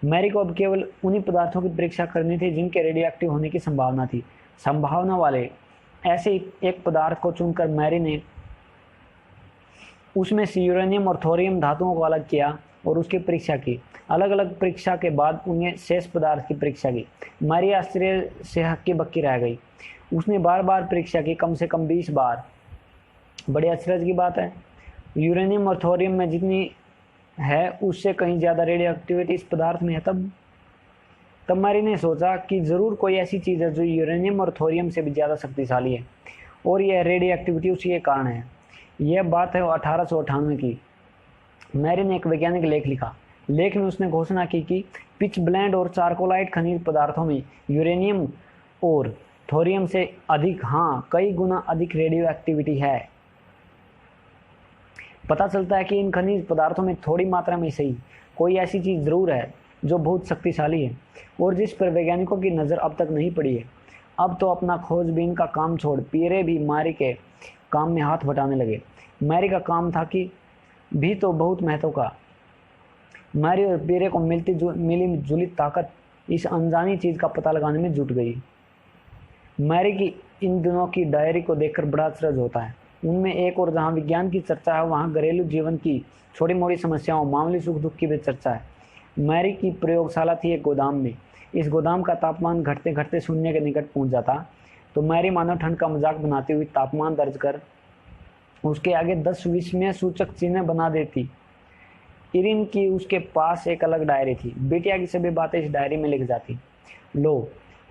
मैरी को अब केवल उन्हीं पदार्थों की परीक्षा करनी थी जिनके रेडियो एक्टिव होने की संभावना थी। संभावना वाले ऐसे एक पदार्थ को चुनकर मैरी ने उसमें से यूरेनियम और थोरियम धातुओं को अलग किया और उसकी परीक्षा की। अलग अलग परीक्षा के बाद उन्हें शेष पदार्थ की परीक्षा की। मैरी आश्चर्य से हक्की बक्की रह गई। उसने बार बार परीक्षा की, कम से कम 20 बार। बड़ी आश्चर्य की बात है, यूरेनियम और थोरियम में जितनी है उससे कहीं ज़्यादा रेडियो एक्टिविटी इस पदार्थ में है। तब मैरी ने सोचा कि ज़रूर कोई ऐसी चीज़ है जो यूरेनियम और थोरियम से भी ज़्यादा शक्तिशाली है और यह रेडियो एक्टिविटी उसी के कारण है। यह बात है 1898 की। मैरी ने एक वैज्ञानिक लेख लिखा। लेख में उसने घोषणा की कि पिच ब्लेंड और चारकोलाइट खनिज पदार्थों में यूरेनियम और थोरियम से अधिक, हाँ कई गुना अधिक रेडियो एक्टिविटी है। पता चलता है कि इन खनिज पदार्थों में थोड़ी मात्रा में सही कोई ऐसी चीज़ ज़रूर है जो बहुत शक्तिशाली है और जिस पर वैज्ञानिकों की नज़र अब तक नहीं पड़ी है। अब तो अपना खोजबीन का काम छोड़ पियरे भी मैरी के काम में हाथ बटाने लगे। मैरी का काम था कि भी तो बहुत महत्व का। मैरी और पियरे को मिली जुली ताकत इस अनजानी चीज़ का पता लगाने में जुट गई। मैरी की इन दिनों की डायरी को देखकर बड़ा अचरज होता है। उनमें एक और जहाँ विज्ञान की चर्चा है, वहाँ घरेलू जीवन की छोटी मोटी समस्याओं, मामूली सुख दुख की भी चर्चा है। मैरी की प्रयोगशाला थी एक गोदाम में। इस गोदाम का तापमान घटते घटते शून्य के निकट पहुंच जाता, तो मैरी मानव ठंड का मजाक बनाती हुई तापमान दर्ज कर उसके आगे 10 विस्मय सूचक चिन्ह बना देती। इरिन की उसके पास एक अलग डायरी थी। बिटिया की सभी बातें इस डायरी में लिख जाती। लो,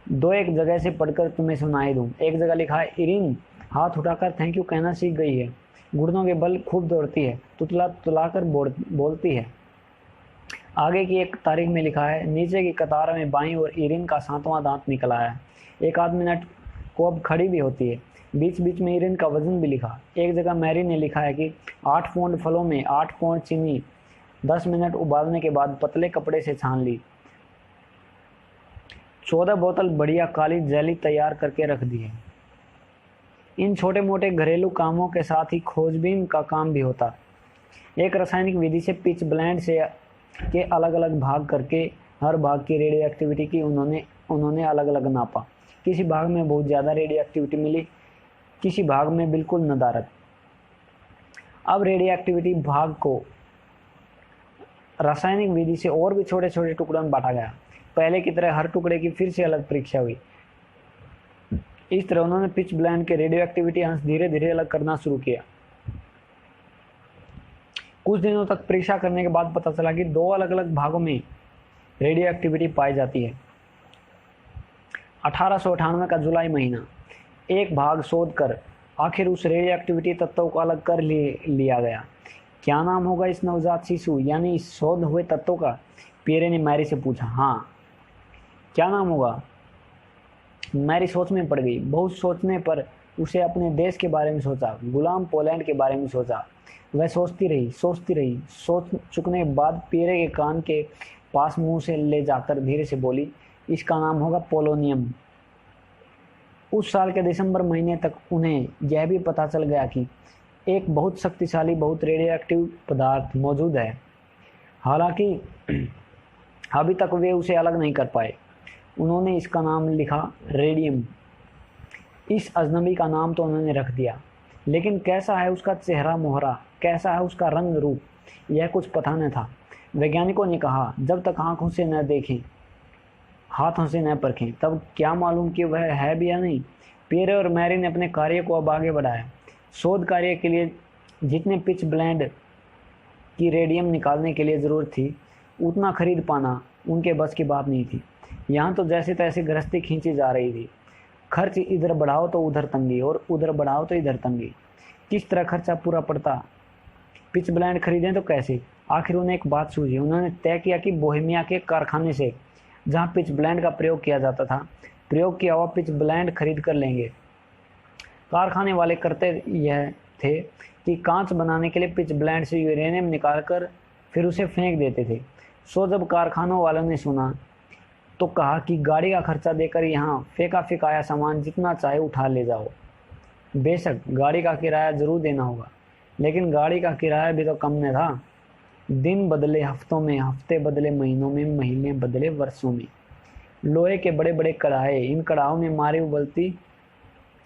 दो एक जगह से पढ़कर तुम्हें सुनाई दूं। एक जगह लिखा है, इरिन हाथ उठाकर थैंक यू कहना सीख गई है, घुटनों के बल खूब दौड़ती है, तुतला तुतलाकर बोलती है। आगे की एक तारीख में लिखा है, नीचे की कतार में बाईं ओर इरिन का 7वां दांत निकल आया है। एक आध मिनट को अब खड़ी भी होती है। बीच बीच में इरिन का वजन भी लिखा। एक जगह मैरी ने लिखा है कि 8 पौंड फलों में 8 पौंड चीनी 10 मिनट उबालने के बाद पतले कपड़े से छान ली। 14 बोतल बढ़िया काली जेली तैयार करके रख दी है। इन छोटे मोटे घरेलू कामों के साथ ही खोजबीन का काम भी होता। एक रासायनिक विधि से पिच ब्लेंड से के अलग अलग भाग करके हर भाग की रेडियो एक्टिविटी की उन्होंने अलग अलग नापा। किसी भाग में बहुत ज़्यादा रेडियो एक्टिविटी मिली, किसी भाग में बिल्कुल नदारद। अब रेडियो एक्टिविटी भाग को रासायनिक विधि से और भी छोटे छोटे टुकड़ों में बांटा गया। पहले की तरह हर टुकड़े की फिर से अलग परीक्षा हुई। इस तरह उन्होंने पिच ब्लेंड के रेडियो एक्टिविटी अंश धीरे धीरे अलग करना शुरू किया। कुछ दिनों तक परीक्षा करने के बाद पता चला कि 2 अलग अलग भागों में रेडियो एक्टिविटी पाई जाती है। 1898 का जुलाई महीना एक भाग शोध कर आखिर उस रेडियो एक्टिविटी तत्व को अलग कर लिया गया। क्या नाम होगा इस नवजात शिशु यानी इस शोध हुए तत्व का? पियरे ने मैरी से पूछा। हाँ, क्या नाम होगा? मैरी सोच में पड़ गई। बहुत सोचने पर उसे अपने देश के बारे में सोचा, गुलाम पोलैंड के बारे में सोचा। वह सोचती रही। सोच चुकने के बाद पियरे के कान के पास मुंह से ले जाकर धीरे से बोली, इसका नाम होगा पोलोनियम। उस साल के दिसंबर महीने तक उन्हें यह भी पता चल गया कि एक बहुत शक्तिशाली, बहुत रेडियो एक्टिव पदार्थ मौजूद है। हालांकि अभी तक वे उसे अलग नहीं कर पाए। उन्होंने इसका नाम लिखा रेडियम। इस अजनबी का नाम तो उन्होंने रख दिया, लेकिन कैसा है उसका चेहरा मोहरा, कैसा है उसका रंग रूप, यह कुछ पता न था। वैज्ञानिकों ने कहा, जब तक आंखों से न देखें, हाथों से न परखें, तब क्या मालूम कि वह है भी या नहीं। पियरे और मैरी ने अपने कार्य को अब आगे बढ़ाया। शोध कार्य के लिए जितने पिच ब्लेंड की रेडियम निकालने के लिए ज़रूरत थी, उतना खरीद पाना उनके बस की बात नहीं थी। यहाँ तो जैसे तैसे गृहस्थी खींची जा रही थी। खर्च इधर बढ़ाओ तो उधर तंगी, और उधर बढ़ाओ तो इधर तंगी। किस तरह खर्चा पूरा पड़ता? पिच ब्लेंड खरीदें तो कैसे? आखिर उन्हें एक बात सूझी। उन्होंने तय किया कि बोहेमिया के कारखाने से, जहाँ पिच ब्लेंड का प्रयोग किया जाता था, प्रयोग किया हुआ पिच ब्लेंड खरीद कर लेंगे। कारखाने वाले करते यह थे कि कांच बनाने के लिए पिच ब्लेंड से यूरेनियम निकालकर फिर उसे फेंक देते थे। सो जब कारखानों वालों ने सुना तो कहा कि गाड़ी का खर्चा देकर यहाँ फेंका फेंकाया सामान जितना चाहे उठा ले जाओ। बेशक गाड़ी का किराया जरूर देना होगा, लेकिन गाड़ी का किराया भी तो कम न था। दिन बदले हफ्तों में, हफ्ते बदले महीनों में, महीने बदले वर्षों में। लोहे के बड़े बड़े कढ़ाए, इन कढ़ाओं में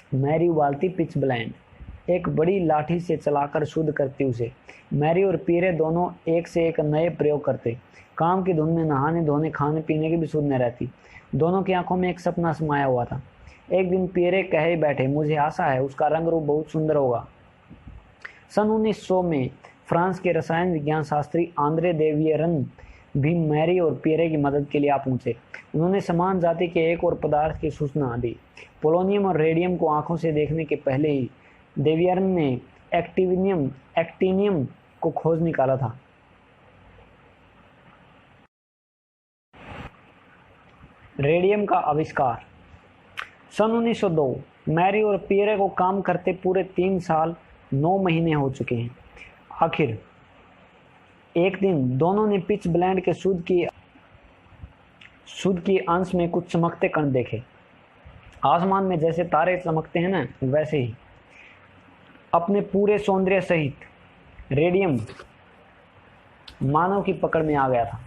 मैरी उबालती पिच ब्लेंड, एक बड़ी लाठी से चलाकर शुद्ध करती उसे। मैरी और पियरे दोनों एक से एक नए प्रयोग करते। काम की धुन में नहाने धोने, खाने पीने की भी सुध न रहती। दोनों की आंखों में एक सपना समाया हुआ था। एक दिन पियरे कहे बैठे, मुझे आशा है उसका रंग रूप बहुत सुंदर होगा। सन 1900 में फ्रांस के रसायन विज्ञान शास्त्री आंद्रे देवियरन भी मैरी और पियरे की मदद के लिए आ पहुंचे। उन्होंने समान जाति के एक और पदार्थ की सूचना दी। पोलोनियम और रेडियम को आंखों से देखने के पहले ही देवियरन ने एक्टिनियम को खोज निकाला था। रेडियम का आविष्कार सन 1902 मैरी और पियरे को काम करते पूरे 3 साल 9 महीने हो चुके हैं। आखिर एक दिन दोनों ने पिच ब्लेंड के शुद्ध की अंश में कुछ चमकते कण देखे। आसमान में जैसे तारे चमकते हैं ना, वैसे ही अपने पूरे सौंदर्य सहित रेडियम मानव की पकड़ में आ गया था।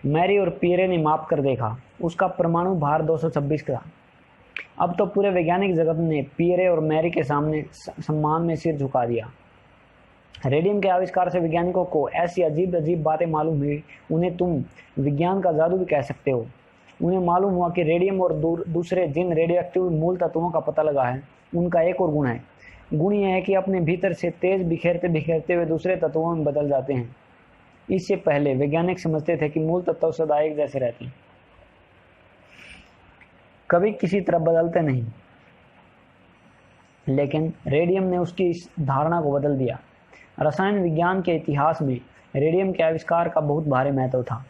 मैरी और पियरे ने माप कर देखा, उसका परमाणु भार 226 था। अब तो पूरे वैज्ञानिक जगत ने पियरे और मैरी के सामने सम्मान में सिर झुका दिया। रेडियम के आविष्कार से वैज्ञानिकों को ऐसी अजीब अजीब बातें मालूम हुई, उन्हें तुम विज्ञान का जादू भी कह सकते हो। उन्हें मालूम हुआ कि रेडियम और दूसरे जिन रेडियोएक्टिव मूल तत्वों का पता लगा है, उनका एक और गुण है। गुण यह है कि अपने भीतर से तेज बिखेरते बिखेरते हुए दूसरे तत्वों में बदल जाते हैं। इससे पहले वैज्ञानिक समझते थे कि मूल तत्व सदा एक जैसे रहते हैं, कभी किसी तरह बदलते नहीं, लेकिन रेडियम ने उसकी इस धारणा को बदल दिया। रसायन विज्ञान के इतिहास में रेडियम के आविष्कार का बहुत भारी महत्व था।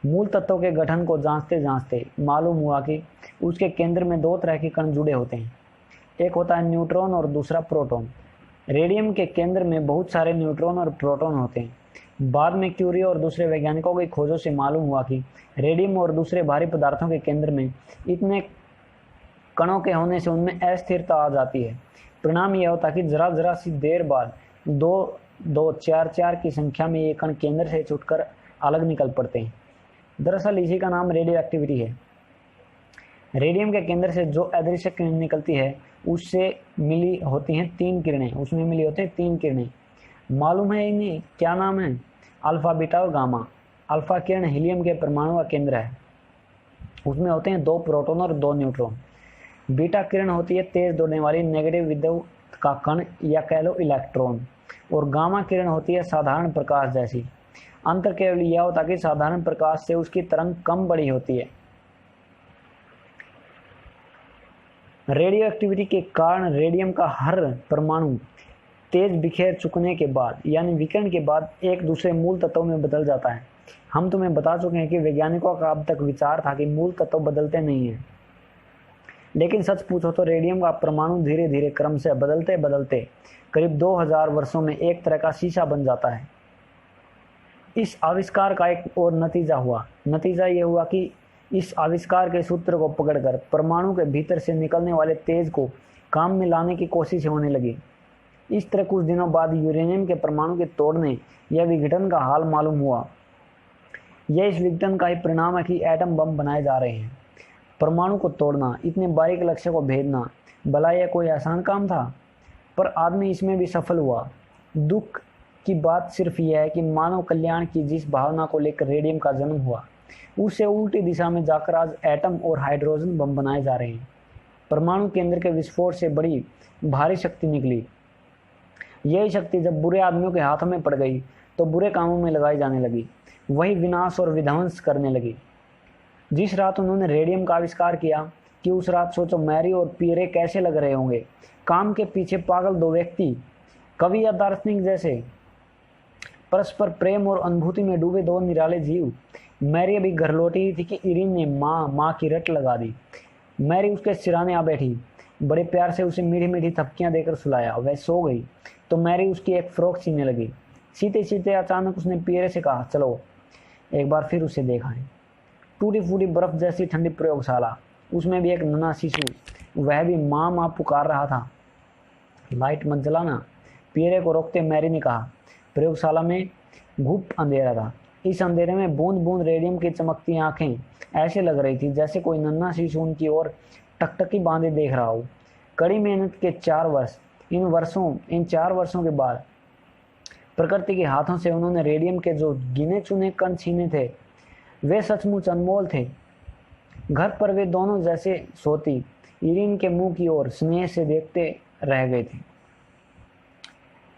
मूल तत्व के गठन को जांचते जांचते मालूम हुआ कि उसके केंद्र में 2 तरह के कण जुड़े होते हैं, एक होता है न्यूट्रॉन और दूसरा प्रोटॉन। रेडियम के केंद्र में बहुत सारे न्यूट्रॉन और प्रोटॉन होते हैं। बाद में क्यूरी और दूसरे वैज्ञानिकों की खोजों से मालूम हुआ कि रेडियम और दूसरे भारी पदार्थों के केंद्र में इतने कणों के होने से उनमें अस्थिरता आ जाती है। परिणाम यह होता कि जरा जरा सी देर बाद 2-2-4-4 की संख्या में ये कण केंद्र से छूटकर अलग निकल पड़ते हैं। दरअसल इसी का नाम रेडियो एक्टिविटी है। रेडियम के केंद्र से जो अदृश्य किरण निकलती है, उससे मिली होती हैं 3 किरणें, उसमें मिली होती हैं 3 किरणें। मालूम है इन्हें क्या नाम है? अल्फा, बीटा और गामा। अल्फा किरण हीलियम के परमाणु का केंद्र है, उसमें होते हैं 2 प्रोटॉन और 2 न्यूट्रॉन। बीटा किरण होती है तेज दौड़ने वाली नेगेटिव विद्युत का कण या कह लो इलेक्ट्रॉन, और गामा किरण होती है साधारण प्रकाश जैसी। अंतर केवल यह होता है कि साधारण प्रकाश से उसकी तरंग कम बड़ी होती है। रेडियो एक्टिविटी के कारण रेडियम का हर परमाणु तेज बिखेर चुकने के बाद यानी विकिरण के बाद एक दूसरे मूल तत्वों में बदल जाता है। हम तुम्हें बता चुके हैं कि वैज्ञानिकों का अब तक विचार था कि मूल तत्व बदलते नहीं हैं, लेकिन सच पूछो तो रेडियम का परमाणु धीरे धीरे क्रम से बदलते बदलते करीब 2000 वर्षों में एक तरह का शीशा बन जाता है। इस आविष्कार का एक और नतीजा हुआ। नतीजा ये हुआ कि इस आविष्कार के सूत्र को पकड़कर परमाणु के भीतर से निकलने वाले तेज को काम में लाने की कोशिश होने लगी। इस तरह कुछ दिनों बाद यूरेनियम के परमाणु के तोड़ने या विघटन का हाल मालूम हुआ। यह इस विघटन का ही परिणाम है कि एटम बम बनाए जा रहे हैं। परमाणु को तोड़ना, इतने बारीक लक्ष्य को भेदना, भला यह कोई आसान काम था? पर आदमी इसमें भी सफल हुआ। दुख की बात सिर्फ यह है कि मानव कल्याण की जिस भावना को लेकर रेडियम का जन्म हुआ, उससे उल्टी दिशा में जाकर आज एटम और हाइड्रोजन बम बनाए जा रहे हैं। परमाणु केंद्र के विस्फोट से बड़ी भारी शक्ति निकली। यही शक्ति जब बुरे आदमियों के हाथों में पड़ गई तो बुरे कामों में लगाई जाने लगी, वही विनाश और विध्वंस करने लगी। जिस रात उन्होंने रेडियम का आविष्कार किया कि उस रात सोचो मैरी और पियरे कैसे लग रहे होंगे। काम के पीछे पागल 2 व्यक्ति, कवि या दार्शनिक जैसे, परस्पर प्रेम और अनुभूति में डूबे 2 निराले जीव। मैरी अभी घर लौटी ही थी कि इरीन ने माँ की रट लगा दी। मैरी उसके सिराने आ बैठी, बड़े प्यार से उसे मीठी मीठी थपकियां देकर सुलाया। वह सो गई तो मैरी उसकी एक फ्रॉक सीने लगी। सीते सीते अचानक उसने पियरे से कहा, चलो एक बार फिर उसे देखा है। टूटी फूटी बर्फ जैसी ठंडी प्रयोगशाला, उसमें भी एक नन्हा शिशु, वह भी माँ माँ पुकार रहा था। लाइट मत जलाना, पियरे को रोकते मैरी ने कहा। प्रयोगशाला में घुप अंधेरा था। इस अंधेरे में बूंद बूंद रेडियम की चमकती आंखें ऐसे लग रही थी जैसे कोई नन्हा शिशु उनकी ओर टकटकी बांधे देख रहा हो। कड़ी मेहनत के 4 वर्ष, इन 4 वर्षों के बाद प्रकृति के हाथों से उन्होंने रेडियम के जो गिने चुने कण छीने थे, वे सचमुच अनमोल थे। घर पर वे दोनों जैसे सोती इरीन के मुंह की ओर स्नेह से देखते रह गए थे,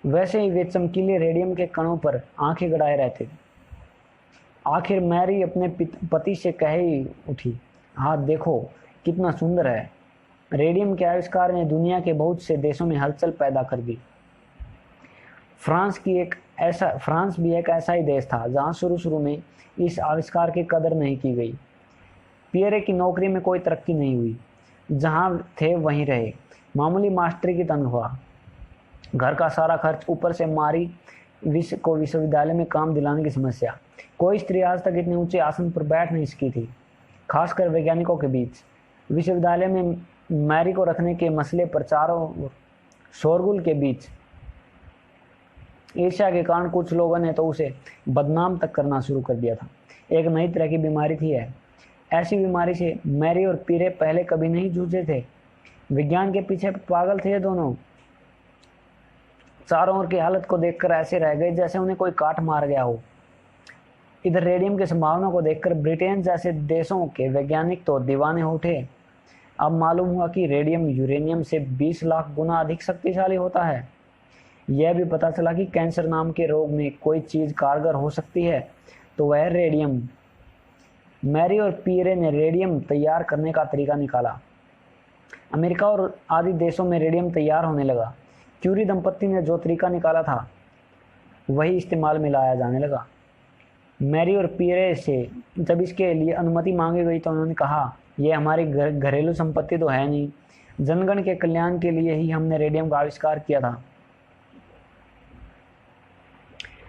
वैसे ही वे चमकीले रेडियम के कणों पर आंखें गड़ाए रहते थे। आखिर मैरी अपने पति से कह ही उठी, हाँ देखो कितना सुंदर है। रेडियम के आविष्कार ने दुनिया के बहुत से देशों में हलचल पैदा कर दी। फ्रांस भी एक ऐसा ही देश था जहां शुरू में इस आविष्कार की कदर नहीं की गई। पियरे की नौकरी में कोई तरक्की नहीं हुई। जहाँ थे वहीं रहे। मामूली मास्टरी की तनख्वाह, घर का सारा खर्च, ऊपर से मारी को विश्वविद्यालय में काम दिलाने की समस्या। कोई स्त्री आज तक इतने ऊंचे आसन पर बैठ नहीं सकी थी, खासकर वैज्ञानिकों के बीच। विश्वविद्यालय में मैरी को रखने के मसले पर चारों शोरगुल के बीच ईर्ष्या के कारण कुछ लोगों ने तो उसे बदनाम तक करना शुरू कर दिया था। एक नई तरह की बीमारी थी है। ऐसी बीमारी से मैरी और पीरे पहले कभी नहीं जूझे थे। विज्ञान के पीछे पागल थे ये दोनों। चारों ओर की हालत को देखकर ऐसे रह गए जैसे उन्हें कोई काट मार गया हो। इधर रेडियम की संभावना को देखकर ब्रिटेन जैसे देशों के वैज्ञानिक तो दीवाने हो उठे। अब मालूम हुआ कि रेडियम यूरेनियम से 20 लाख गुना अधिक शक्तिशाली होता है। यह भी पता चला कि कैंसर नाम के रोग में कोई चीज कारगर हो सकती है तो वह रेडियम। मैरी और पीरे ने रेडियम तैयार करने का तरीका निकाला। अमेरिका और आदि देशों में रेडियम तैयार होने लगा। क्यूरी दंपत्ति ने जो तरीका निकाला था वही इस्तेमाल में लाया जाने लगा। मैरी और पीरे से जब इसके लिए अनुमति मांगी गई तो उन्होंने कहा, यह हमारी घरेलू संपत्ति तो है नहीं, जनगण के कल्याण के लिए ही हमने रेडियम का आविष्कार किया था।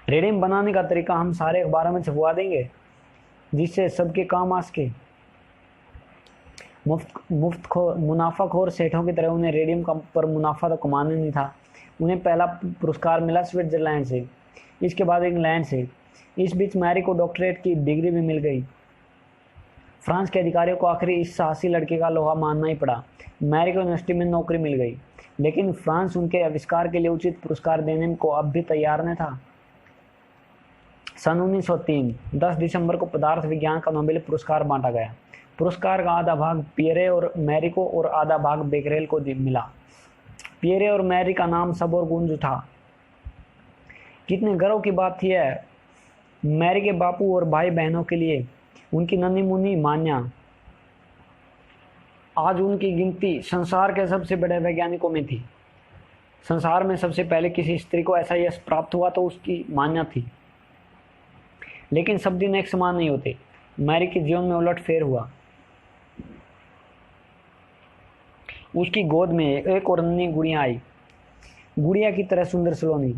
रेडियम बनाने का तरीका हम सारे अखबारों में छपवा देंगे जिससे सबके काम आ सके। मुनाफाखोर सेठों की तरह उन्हें रेडियम पर मुनाफा तो कमाना नहीं था। उन्हें पहला पुरस्कार मिला स्विट्जरलैंड से, इसके बाद इंग्लैंड से। इस बीच मैरी को डॉक्टरेट की डिग्री भी मिल गई। फ्रांस के अधिकारियों को आखिर इस साहसी लड़के का लोहा मानना ही पड़ा। मैरी को यूनिवर्सिटी में नौकरी मिल गई, लेकिन फ्रांस उनके आविष्कार के लिए उचित पुरस्कार देने को अब भी तैयार न था। सन 1903 10 दिसंबर को पदार्थ विज्ञान का नोबेल पुरस्कार बांटा गया। पुरस्कार का आधा भाग पियरे और मैरी को और आधा भाग बेकरेल को मिला। पियरे और मैरी का नाम सब और गूंज उठा। कितने गर्व की बात थी है। मैरी के बापू और भाई बहनों के लिए उनकी नन्ही मुन्नी मान्या आज उनकी गिनती संसार के सबसे बड़े वैज्ञानिकों में थी। संसार में सबसे पहले किसी स्त्री को ऐसा यश प्राप्त हुआ तो उसकी मान्या थी। लेकिन सब दिन एक समान नहीं होते। मैरी के जीवन में उलटफेर हुआ। उसकी गोद में एक और नन्ही गुड़िया आई, गुड़िया की तरह सुंदर सलोनी।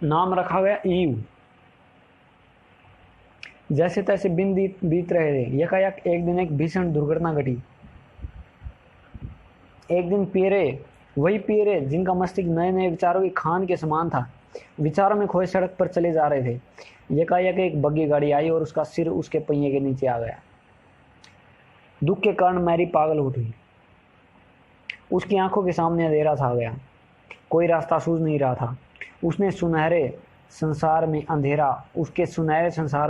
नाम रखा गया ईव। जैसे तैसे दिन बीत रहे थे। यकायक एक दिन एक भीषण दुर्घटना घटी। एक दिन पीरे, वही पीरे जिनका मस्तिष्क नए नए विचारों की खान के समान था, विचारों में खोए सड़क पर चले जा रहे थे। यकायक एक बग्गी गाड़ी आई और उसका सिर उसके पहिए के नीचे आ गया। दुख के कारण मैरी पागल उठी। उसकी आंखों के सामने अंधेरा छा गया। कोई रास्ता सूझ नहीं रहा था। उसके सुनहरे संसार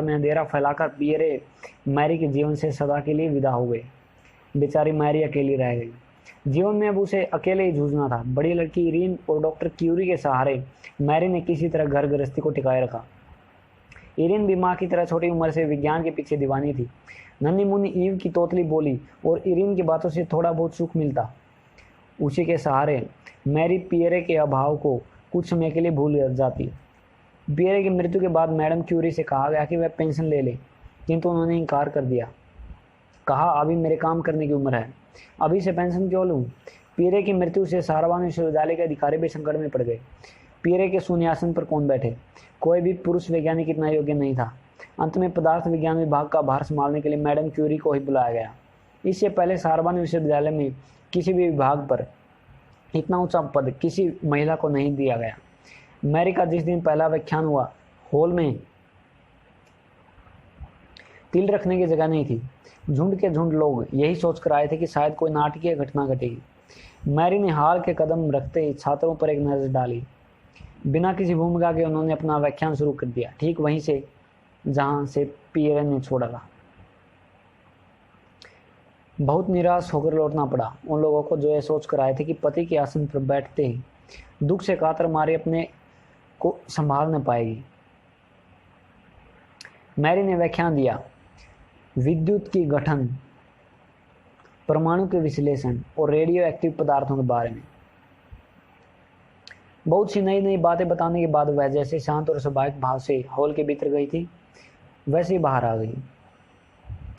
में अंधेरा फैलाकर पीरे मैरी के जीवन से सदा के लिए विदा हो गए। बेचारी मैरी अकेली रह गई। जीवन में अब उसे अकेले ही जूझना था। बड़ी लड़की इरीन और डॉक्टर क्यूरी के सहारे मैरी ने किसी तरह घर गृहस्थी को टिकाए रखा। इरीन भी माँ की तरह छोटी उम्र से विज्ञान के पीछे दीवानी थी। नन्ही मुन्नी ईव की तोतली बोली और इरीन की बातों से थोड़ा बहुत सुख मिलता। उसी के सहारे मैरी पियरे के अभाव को कुछ समय के लिए भूल जाती। पियरे की मृत्यु के बाद मैडम क्यूरी से कहा गया कि वह पेंशन ले ले, किंतु उन्होंने इनकार कर दिया। कहा, अभी मेरे काम करने की उम्र है, अभी से पेंशन क्यों लूँ। पियरे की मृत्यु से सारवान विश्वविद्यालय के अधिकारी भी संकट में पड़ गए। पियरे के शून्यासन पर कौन बैठे। कोई भी पुरुष वैज्ञानिक इतना योग्य नहीं था। अंत में पदार्थ विज्ञान विभाग का भार संभालने के लिए मैडम क्यूरी को ही बुलाया गया। इससे पहले सारवान विश्वविद्यालय में किसी भी विभाग पर इतना ऊंचा पद किसी महिला को नहीं दिया गया। मैरी का जिस दिन पहला व्याख्यान हुआ, हॉल में तिल रखने की जगह नहीं थी। झुंड के झुंड लोग यही सोचकर आए थे कि शायद कोई नाटकीय घटना घटेगी। मैरी ने हाल के कदम रखते ही छात्रों पर एक नजर डाली। बिना किसी भूमिका के उन्होंने अपना व्याख्यान शुरू कर दिया, ठीक वहीं से जहां से पियरे ने छोड़ा था। बहुत निराश होकर लौटना पड़ा उन लोगों को जो ये सोच कर आए थे कि पति के आसन पर बैठते ही दुख से कातर मारे अपने को संभाल न पाएगी। मैरी ने व्याख्यान दिया, विद्युत की गठन, परमाणु के विश्लेषण और रेडियो एक्टिव पदार्थों के बारे में। बहुत सी नई नई बातें बताने के बाद वह जैसे शांत और स्वाभाविक भाव से हॉल के भीतर गई थी वैसे ही बाहर आ गई।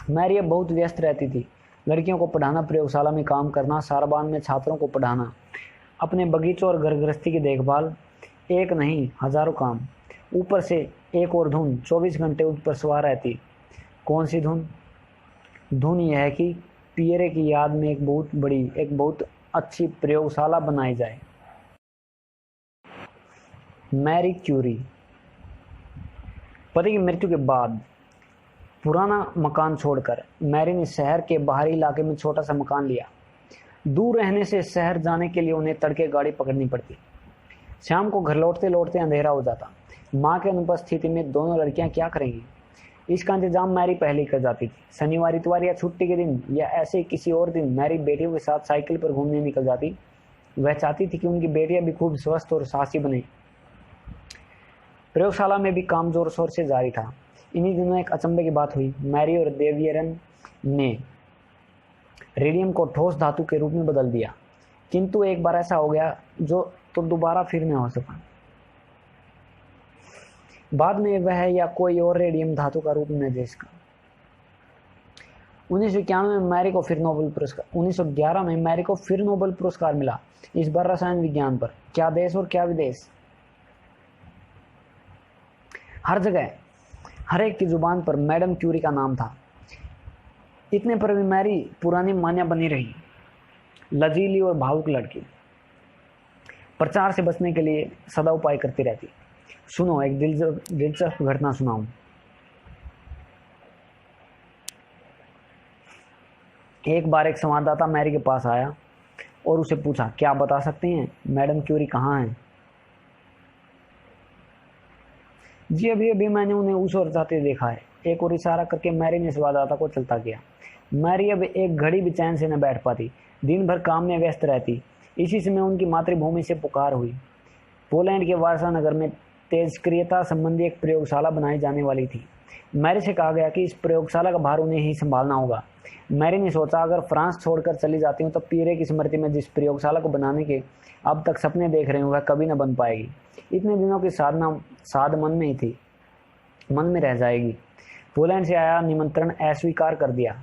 मैरी अब बहुत व्यस्त रहती थी। लड़कियों को पढ़ाना, प्रयोगशाला में काम करना, सारबान में छात्रों को पढ़ाना, अपने बगीचों और घर गृहस्थी की देखभाल, एक नहीं हजारों काम। ऊपर से एक और धुन 24 घंटे उस पर सवार रहती। कौन सी धुन? धुन यह कि पियरे की याद में एक बहुत अच्छी प्रयोगशाला बनाई जाए। Marie Curie. पति की मृत्यु के बाद पुराना मकान छोड़कर मैरी ने शहर के बाहरी इलाके में छोटा सा मकान लिया। दूर रहने से शहर जाने के लिए उन्हें तड़के गाड़ी पकड़नी पड़ती। शाम को घर लौटते लौटते अंधेरा हो जाता। माँ के अनुपस्थिति में दोनों लड़कियां क्या करेंगी? इसका इंतजाम मैरी पहले ही कर जाती थी। शनिवार, इतवार या छुट्टी के दिन या ऐसे किसी और दिन मैरी बेटियों के साथ साइकिल पर घूमने निकल जाती। वह चाहती थी कि उनकी बेटियां भी खूब स्वस्थ और साहसी बने। प्रयोगशाला में भी काम जोर शोर से जारी था। इन्हीं दिनों एक अचंभे की बात हुई। मैरी और देवियरन ने रेडियम को ठोस धातु के रूप में बदल दिया, किंतु एक बार ऐसा हो गया जो तो दोबारा फिर न हो सका। बाद में वह या कोई और रेडियम धातु का रूप न दे सका। 1991 में मैरी को फिर नोबेल पुरस्कार 1911 में मैरी को फिर नोबेल पुरस्कार मिला, इस बार रसायन विज्ञान पर। क्या देश और क्या विदेश! हर जगह, हर एक की जुबान पर मैडम क्यूरी का नाम था। इतने पर भी मैरी पुरानी मान्या बनी रही, लजीली और भावुक लड़की। प्रचार से बचने के लिए सदा उपाय करती रहती। सुनो, एक दिलचस्प घटना सुनाऊं। एक बार एक संवाददाता मैरी के पास आया और उसे पूछा, क्या आप बता सकते हैं मैडम क्यूरी कहाँ हैं? जी अभी अभी मैंने उन्हें उस ओर जाते देखा है। एक और इशारा करके मैरी ने संवाददाता को चलता किया। मैरी अब एक घड़ी भी चैन से न बैठ पाती, दिन भर काम में व्यस्त रहती। इसी समय उनकी मातृभूमि से पुकार हुई। पोलैंड के वार्सा नगर में तेजक्रियता संबंधी एक प्रयोगशाला बनाई जाने वाली थी। मैरी से कहा गया कि इस प्रयोगशाला का भार उन्हें ही संभालना होगा। मैरी ने सोचा, अगर फ्रांस छोड़कर चली जाती हूँ तो पियरे की स्मृति में जिस प्रयोगशाला को बनाने के अब तक सपने देख रहे हूँ वह कभी न बन पाएगी। इतने दिनों की साध मन में ही थी, मन में रह जाएगी। पोलैंड से आया निमंत्रण अस्वीकार कर दिया।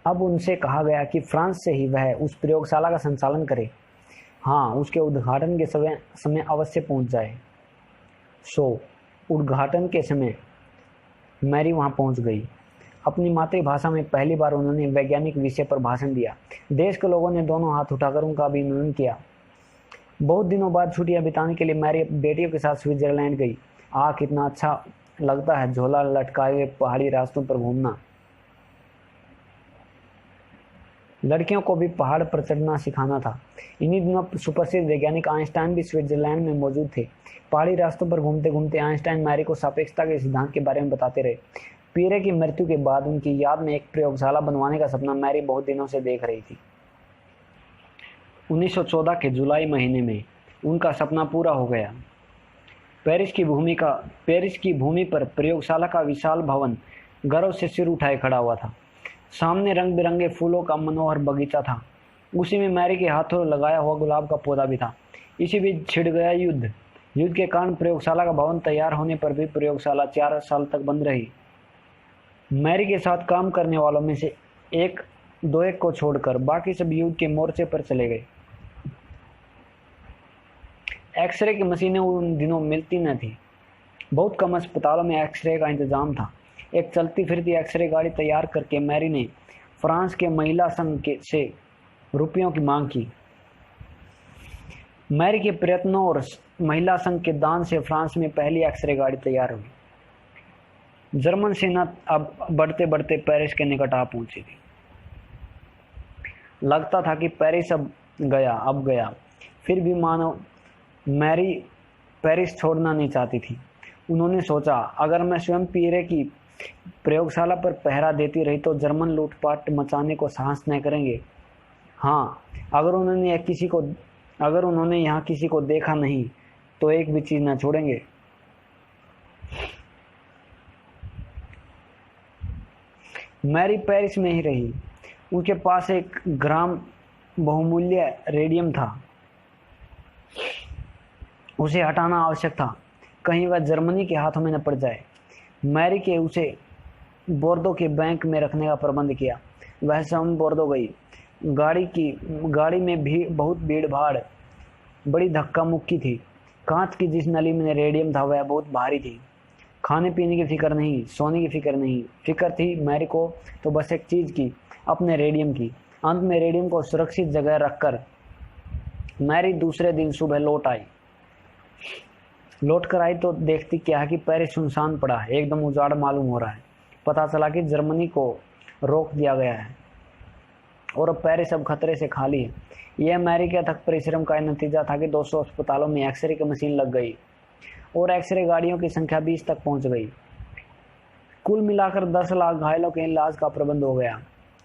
अब उनसे कहा गया कि फ्रांस से ही वह उस प्रयोगशाला का संचालन करे। हाँ, उसके उद्घाटन के समय अवश्य पहुंच जाए। उद्घाटन के समय मैरी वहां पहुंच गई। अपनी मातृभाषा में पहली बार उन्होंने वैज्ञानिक विषय पर भाषण दिया। देश के लोगों ने दोनों हाथ उठाकर उनका अभिनंदन किया। बहुत दिनों बाद छुट्टियां बिताने के लिए मैरी बेटियों के साथ स्विट्जरलैंड गई। कितना अच्छा लगता है झोला लटकाए हुए पहाड़ी रास्तों पर घूमना। लड़कियों को भी पहाड़ पर चढ़ना सिखाना था। इन्हीं दिनों सुप्रसिद्ध वैज्ञानिक आइंस्टाइन भी स्विट्जरलैंड में मौजूद थे। पहाड़ी रास्तों पर घूमते घूमते आइंस्टाइन मैरी को सापेक्षता के सिद्धांत के बारे में बताते रहे। पियरे की मृत्यु के बाद उनकी याद में एक प्रयोगशाला बनवाने का सपना मैरी बहुत दिनों से देख रही थी। 1914 के जुलाई महीने में उनका सपना पूरा हो गया। पेरिस की भूमि पर प्रयोगशाला का विशाल भवन गर्व से सिर उठाए खड़ा हुआ था। सामने रंग बिरंगे फूलों का मनोहर बगीचा था। उसी में मैरी के हाथों लगाया हुआ गुलाब का पौधा भी था। इसी बीच छिड़ गया युद्ध के कारण प्रयोगशाला का भवन तैयार होने पर भी प्रयोगशाला 4 साल तक बंद रही। मैरी के साथ काम करने वालों में से एक को छोड़कर बाकी सब युद्ध के मोर्चे पर चले गए। एक्सरे की मशीनें उन दिनों मिलती न थी। बहुत कम अस्पतालों में एक्सरे का इंतजाम था। एक चलती फिरती एक्सरे गाड़ी तैयार करके मैरी ने फ्रांस के महिला संघ से रुपयों की मांग की। मैरी के प्रयत्नों और महिला संघ के दान से फ्रांस में पहली एक्सरे गाड़ी तैयार हुई। जर्मन सेना अब बढ़ते बढ़ते पेरिस के निकट आ पहुंची थी। लगता था कि पेरिस अब गया। फिर भी मानो मैरी पेरिस छोड़ना नहीं चाहती थी। उन्होंने सोचा, अगर मैं स्वयं पियरे की प्रयोगशाला पर पहरा देती रही तो जर्मन लूटपाट मचाने को साहस न करेंगे। हाँ, अगर उन्होंने यहाँ किसी को देखा नहीं तो एक भी चीज न छोड़ेंगे। मैरी पेरिस में ही रही। उनके पास 1 ग्राम बहुमूल्य रेडियम था। उसे हटाना आवश्यक था, कहीं वह जर्मनी के हाथों में न पड़ जाए। मैरी के उसे बोर्दो के बैंक में रखने का प्रबंध किया। वह स्वयं बोर्दो गई। गाड़ी में भी बहुत भीड़ भाड़, बड़ी धक्का मुक्की थी। कांच की जिस नली में रेडियम था वह बहुत भारी थी। खाने पीने की फिक्र नहीं, सोने की फिक्र नहीं। फिक्र थी मैरी को तो बस एक चीज की, अपने रेडियम की। अंत में रेडियम को सुरक्षित जगह रखकर मैरी दूसरे दिन सुबह लौट कर आई तो देखती क्या कि पेरिस सुनसान पड़ा है, एकदम उजाड़ मालूम हो रहा है। पता चला कि जर्मनी को रोक दिया गया है और अब पेरिस अब खतरे से खाली है। यह मैरी के अथक परिश्रम का नतीजा था कि 200 अस्पतालों में एक्सरे की मशीन लग गई और एक्सरे गाड़ियों की संख्या 20 तक पहुंच गई। कुल मिलाकर 10 लाख घायलों के इलाज का प्रबंध हो गया।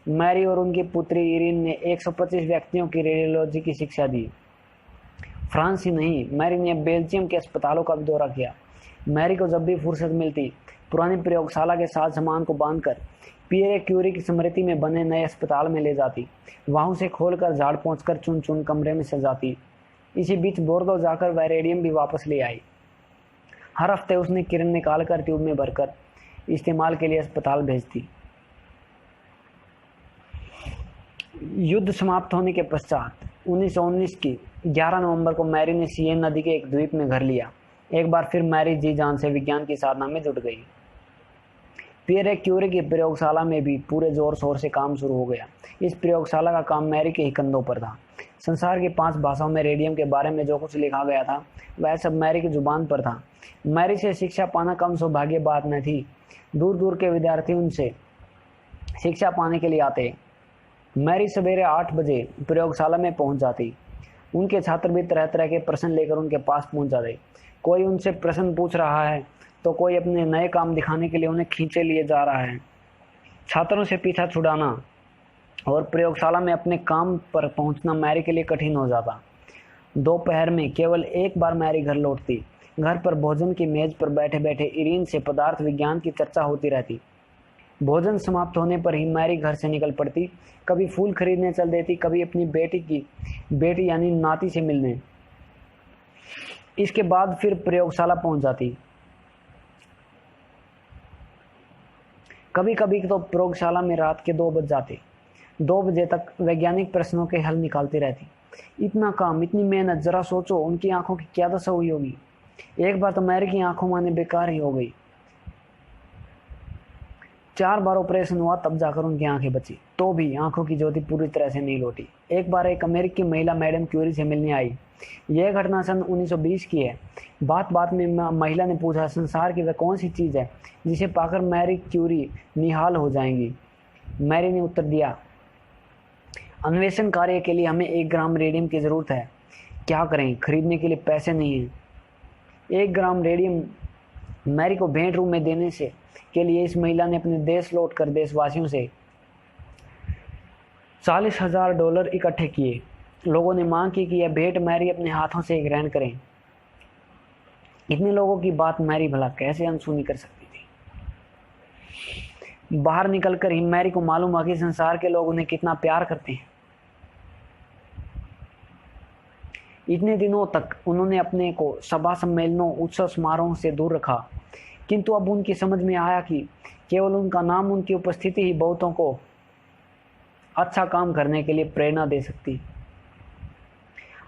मैरी और उनकी पुत्री इरीन ने 125 व्यक्तियों की रेडियोलॉजी की शिक्षा दी। फ्रांस ही नहीं, मैरी ने बेल्जियम के अस्पतालों का भी दौरा किया। मैरी को जब भी फुर्सत मिलती पुरानी प्रयोगशाला के साथ सामान को बांधकर पियरे क्यूरी की स्मृति में बने नए अस्पताल में ले जाती। वहां से खोलकर झाड़ पहुंचकर चुन चुन कमरे में सजाती। इसी बीच बोर्दो जाकर वह रेडियम भी वापस ले आई। हर हफ्ते उसने किरण निकालकर ट्यूब में भरकर इस्तेमाल के लिए अस्पताल भेजती। युद्ध समाप्त होने के पश्चात 1919 की 11 नवंबर को मैरी ने सिएन नदी के एक द्वीप में घर लिया। एक बार फिर मैरी जी जान से विज्ञान की साधना में जुट गई। पियरे क्यूरी की प्रयोगशाला में भी पूरे जोर शोर से काम शुरू हो गया। इस प्रयोगशाला का काम मैरी के ही कंधों पर था। संसार की 5 भाषाओं में रेडियम के बारे में जो कुछ लिखा गया था वह सब मैरी की जुबान पर था। मैरी से शिक्षा पाना कम सौभाग्य बात न थी। दूर दूर के विद्यार्थी उनसे शिक्षा पाने के लिए आते। मैरी सवेरे 8 बजे प्रयोगशाला में पहुंच जाती। उनके छात्र भी तरह तरह के प्रश्न लेकर उनके पास पहुंच जाते। कोई उनसे प्रश्न पूछ रहा है तो कोई अपने नए काम दिखाने के लिए उन्हें खींचे लिए जा रहा है। छात्रों से पीछा छुड़ाना और प्रयोगशाला में अपने काम पर पहुंचना मैरी के लिए कठिन हो जाता। दोपहर में केवल एक बार मैरी घर लौटती। घर पर भोजन की मेज पर बैठे बैठे इरीन से पदार्थ विज्ञान की चर्चा होती रहती। भोजन समाप्त होने पर ही मैरी घर से निकल पड़ती। कभी फूल खरीदने चल देती, कभी अपनी बेटी यानी नाती से मिलने। इसके बाद फिर प्रयोगशाला पहुंच जाती। कभी कभी तो प्रयोगशाला में रात के 2 बज जाते। 2 बजे तक वैज्ञानिक प्रश्नों के हल निकालती रहती। इतना काम, इतनी मेहनत, जरा सोचो उनकी आंखों की क्या दशा हुई होगी। एक बार तो मैरी की आंखों माने बेकार ही हो गई। 4 बार ऑपरेशन हुआ तब जाकर उनकी आंखें बची, तो भी आंखों की ज्योति पूरी तरह से नहीं लौटी। एक बार एक अमेरिकी महिला मैडम क्यूरी से मिलने आई। यह घटना सन 1920 की है। बात बात में महिला ने पूछा, संसार की वह कौन सी चीज है जिसे पाकर मैरी क्यूरी निहाल हो जाएंगी। मैरी ने उत्तर दिया, अन्वेषण कार्य के लिए हमें 1 ग्राम रेडियम की जरूरत है। क्या करें, खरीदने के लिए पैसे नहीं है। 1 ग्राम रेडियम मैरी को भेंट रूप में देने से के लिए इस महिला ने अपने देश लौटकर देशवासियों से $40,000 इकट्ठे किए। लोगों ने मांग की कि यह भेंट मैरी अपने हाथों से ग्रहण करें। इतने लोगों की बात मैरी भला कैसे अनसुनी कर सकती थी। बाहर निकलकर ही मैरी को मालूम हुआ कि संसार के लोग उन्हें कितना प्यार करते हैं। इतने दिनों तक उन्होंने अपने को सभा सम्मेलनों, उत्सव समारोह से दूर रखा, किंतु अब उनकी समझ में आया कि केवल उनका नाम, उनकी उपस्थिति ही बहुतों को अच्छा काम करने के लिए प्रेरणा दे सकती।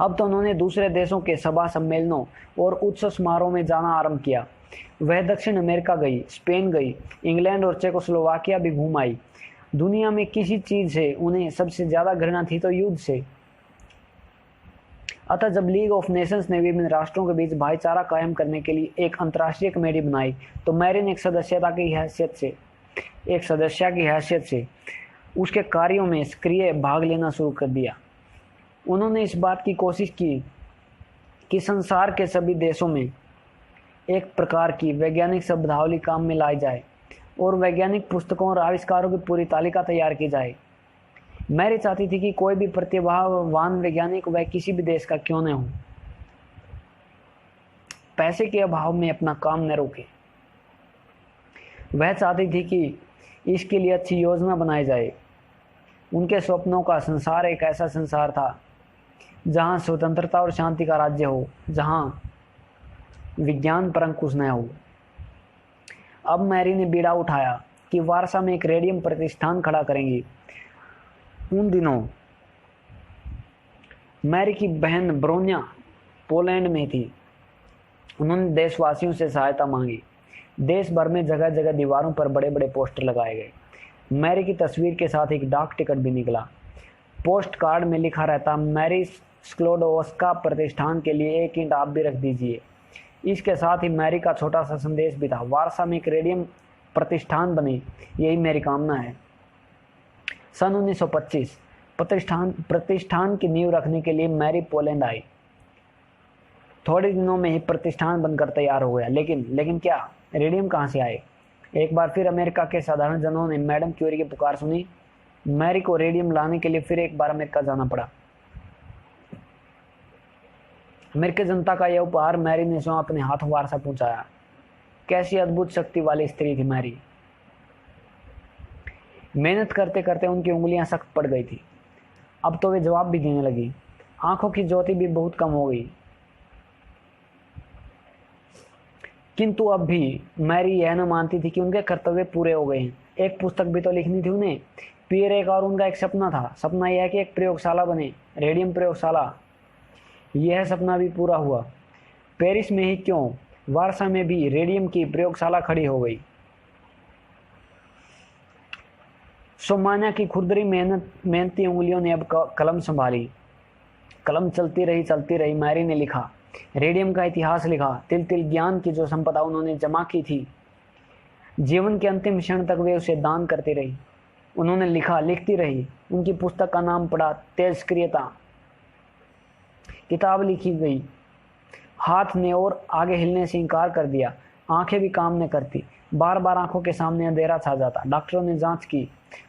अब तो उन्होंने दूसरे देशों के सभा सम्मेलनों और उत्सव समारोह में जाना आरंभ किया। वह दक्षिण अमेरिका गई, स्पेन गई, इंग्लैंड और चेकोस्लोवाकिया भी घूम आई। दुनिया में किसी चीज से उन्हें सबसे ज्यादा घृणा थी तो युद्ध से। अतः जब लीग ऑफ नेशंस ने विभिन्न राष्ट्रों के बीच भाईचारा कायम करने के लिए एक अंतर्राष्ट्रीय कमेटी बनाई तो मैरी ने एक सदस्य की हैसियत से उसके कार्यों में सक्रिय भाग लेना शुरू कर दिया। उन्होंने इस बात की कोशिश की कि संसार के सभी देशों में एक प्रकार की वैज्ञानिक शब्दावली काम में लाई जाए और वैज्ञानिक पुस्तकों और आविष्कारों की पूरी तालिका तैयार की जाए। मैरी चाहती थी कि कोई भी प्रतिभावान वैज्ञानिक वह किसी भी देश का क्यों न हो, पैसे के अभाव में अपना काम न रोके। वह चाहती थी कि इसके लिए अच्छी योजना बनाई जाए। उनके स्वप्नों का संसार एक ऐसा संसार था जहां स्वतंत्रता और शांति का राज्य हो, जहां विज्ञान पर अंकुश न हो। अब मैरी ने बीड़ा उठाया कि वारसा में एक रेडियम प्रतिष्ठान खड़ा करेंगी। उन दिनों मैरी की बहन ब्रोन्या पोलैंड में थी। उन्होंने देशवासियों से सहायता मांगी। देश भर में जगह जगह दीवारों पर बड़े बड़े पोस्टर लगाए गए। मैरी की तस्वीर के साथ एक डाक टिकट भी निकला। पोस्ट कार्ड में लिखा रहता, मैरी स्क्लोडोस्का प्रतिष्ठान के लिए 1 ईंट आप भी रख दीजिए। इसके साथ ही मैरी का छोटा सा संदेश भी था, वारसा में एक रेडियम प्रतिष्ठान बने, यही मेरी कामना है। सन 1925 प्रतिष्ठान की नींव रखने के लिए मैरी पोलैंड आई। थोड़े दिनों में ही प्रतिष्ठान बनकर तैयार हो गया। लेकिन क्या, रेडियम कहाँ से आए? एक बार फिर अमेरिका के साधारण जनों ने मैडम क्यूरी की पुकार सुनी। मैरी को रेडियम लाने के लिए फिर एक बार अमेरिका जाना पड़ा। अमेरिकी जनता का यह उपहार मैरी ने स्वयं अपने हाथों वारसा पहुंचाया। कैसी अद्भुत शक्ति वाली स्त्री थी मैरी। मेहनत करते करते उनकी उंगलियां सख्त पड़ गई थी। अब तो वे जवाब भी देने लगी। आंखों की ज्योति भी बहुत कम हो गई। किंतु अब भी मैरी यह न मानती थी कि उनके कर्तव्य पूरे हो गए हैं। एक पुस्तक भी तो लिखनी थी उन्हें। पियर एक और उनका एक सपना था। सपना यह है कि एक प्रयोगशाला बने, रेडियम प्रयोगशाला। यह सपना भी पूरा हुआ। पेरिस में ही क्यों, वारसा में भी रेडियम की प्रयोगशाला खड़ी हो गई। सोमान्या की खुरदरी मेहनती उंगलियों ने अब कलम संभाली। कलम चलती रही। मैरी ने लिखा, रेडियम का इतिहास लिखा। तिल तिल ज्ञान की जो संपदा उन्होंने जमा की थी, जीवन के अंतिम क्षण तक वे उसे दान करती रही। उन्होंने लिखा, लिखती रही। उनकी पुस्तक का नाम पड़ा तेजस्क्रियता। किताब लिखी गई। हाथ ने और आगे हिलने से इनकार कर दिया। आंखें भी काम न करती। बार बार आंखों के सामने अंधेरा छा जाता। डॉक्टरों ने जांच की।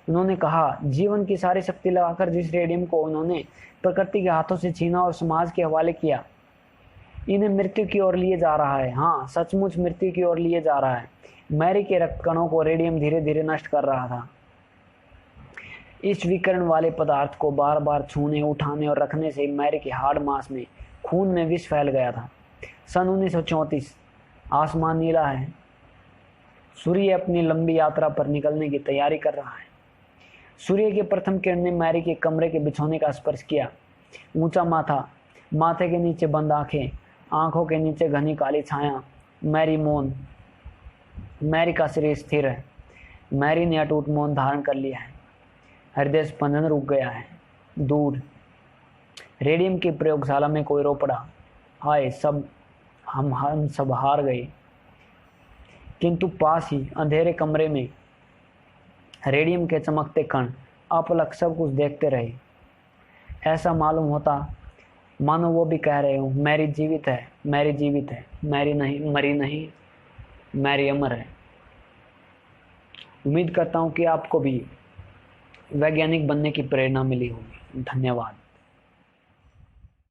उन्होंने कहा, जीवन की सारी शक्ति लगाकर जिस रेडियम को उन्होंने प्रकृति के हाथों से छीना और समाज के हवाले किया, इन्हें मृत्यु की ओर लिए जा रहा है। हाँ, सचमुच मृत्यु की ओर लिए जा रहा है। मैरी के रक्त कणों को रेडियम धीरे धीरे नष्ट कर रहा था। इस विकिरण वाले पदार्थ को बार बार छूने, उठाने और रखने से मैरी के हाड़ मांस में, खून में विष फैल गया था। सन 1934। आसमान नीला है। सूर्य अपनी लंबी यात्रा पर निकलने की तैयारी कर रहा है। सूर्य की प्रथम किरण ने मैरी के कमरे के बिछौने का स्पर्श किया। ऊंचा माथा, माथे के नीचे बंद आंखें, आंखों के नीचे घनी काली छाया। मैरी मौन। मैरी का शरीर स्थिर है। मैरी ने अटूट मौन धारण कर लिया है। हृदय स्पंदन रुक गया है। दूर रेडियम की प्रयोगशाला में कोई रो पड़ा, हाय सब हम सब हार गए। किंतु पास ही अंधेरे कमरे में रेडियम के चमकते कण अपलक सब कुछ देखते रहे। ऐसा मालूम होता मानो वो भी कह रहे हो, मैरी जीवित है, मैरी जीवित है, मैरी नहीं मरी नहीं, मैरी अमर है। उम्मीद करता हूँ कि आपको भी वैज्ञानिक बनने की प्रेरणा मिली होगी। धन्यवाद।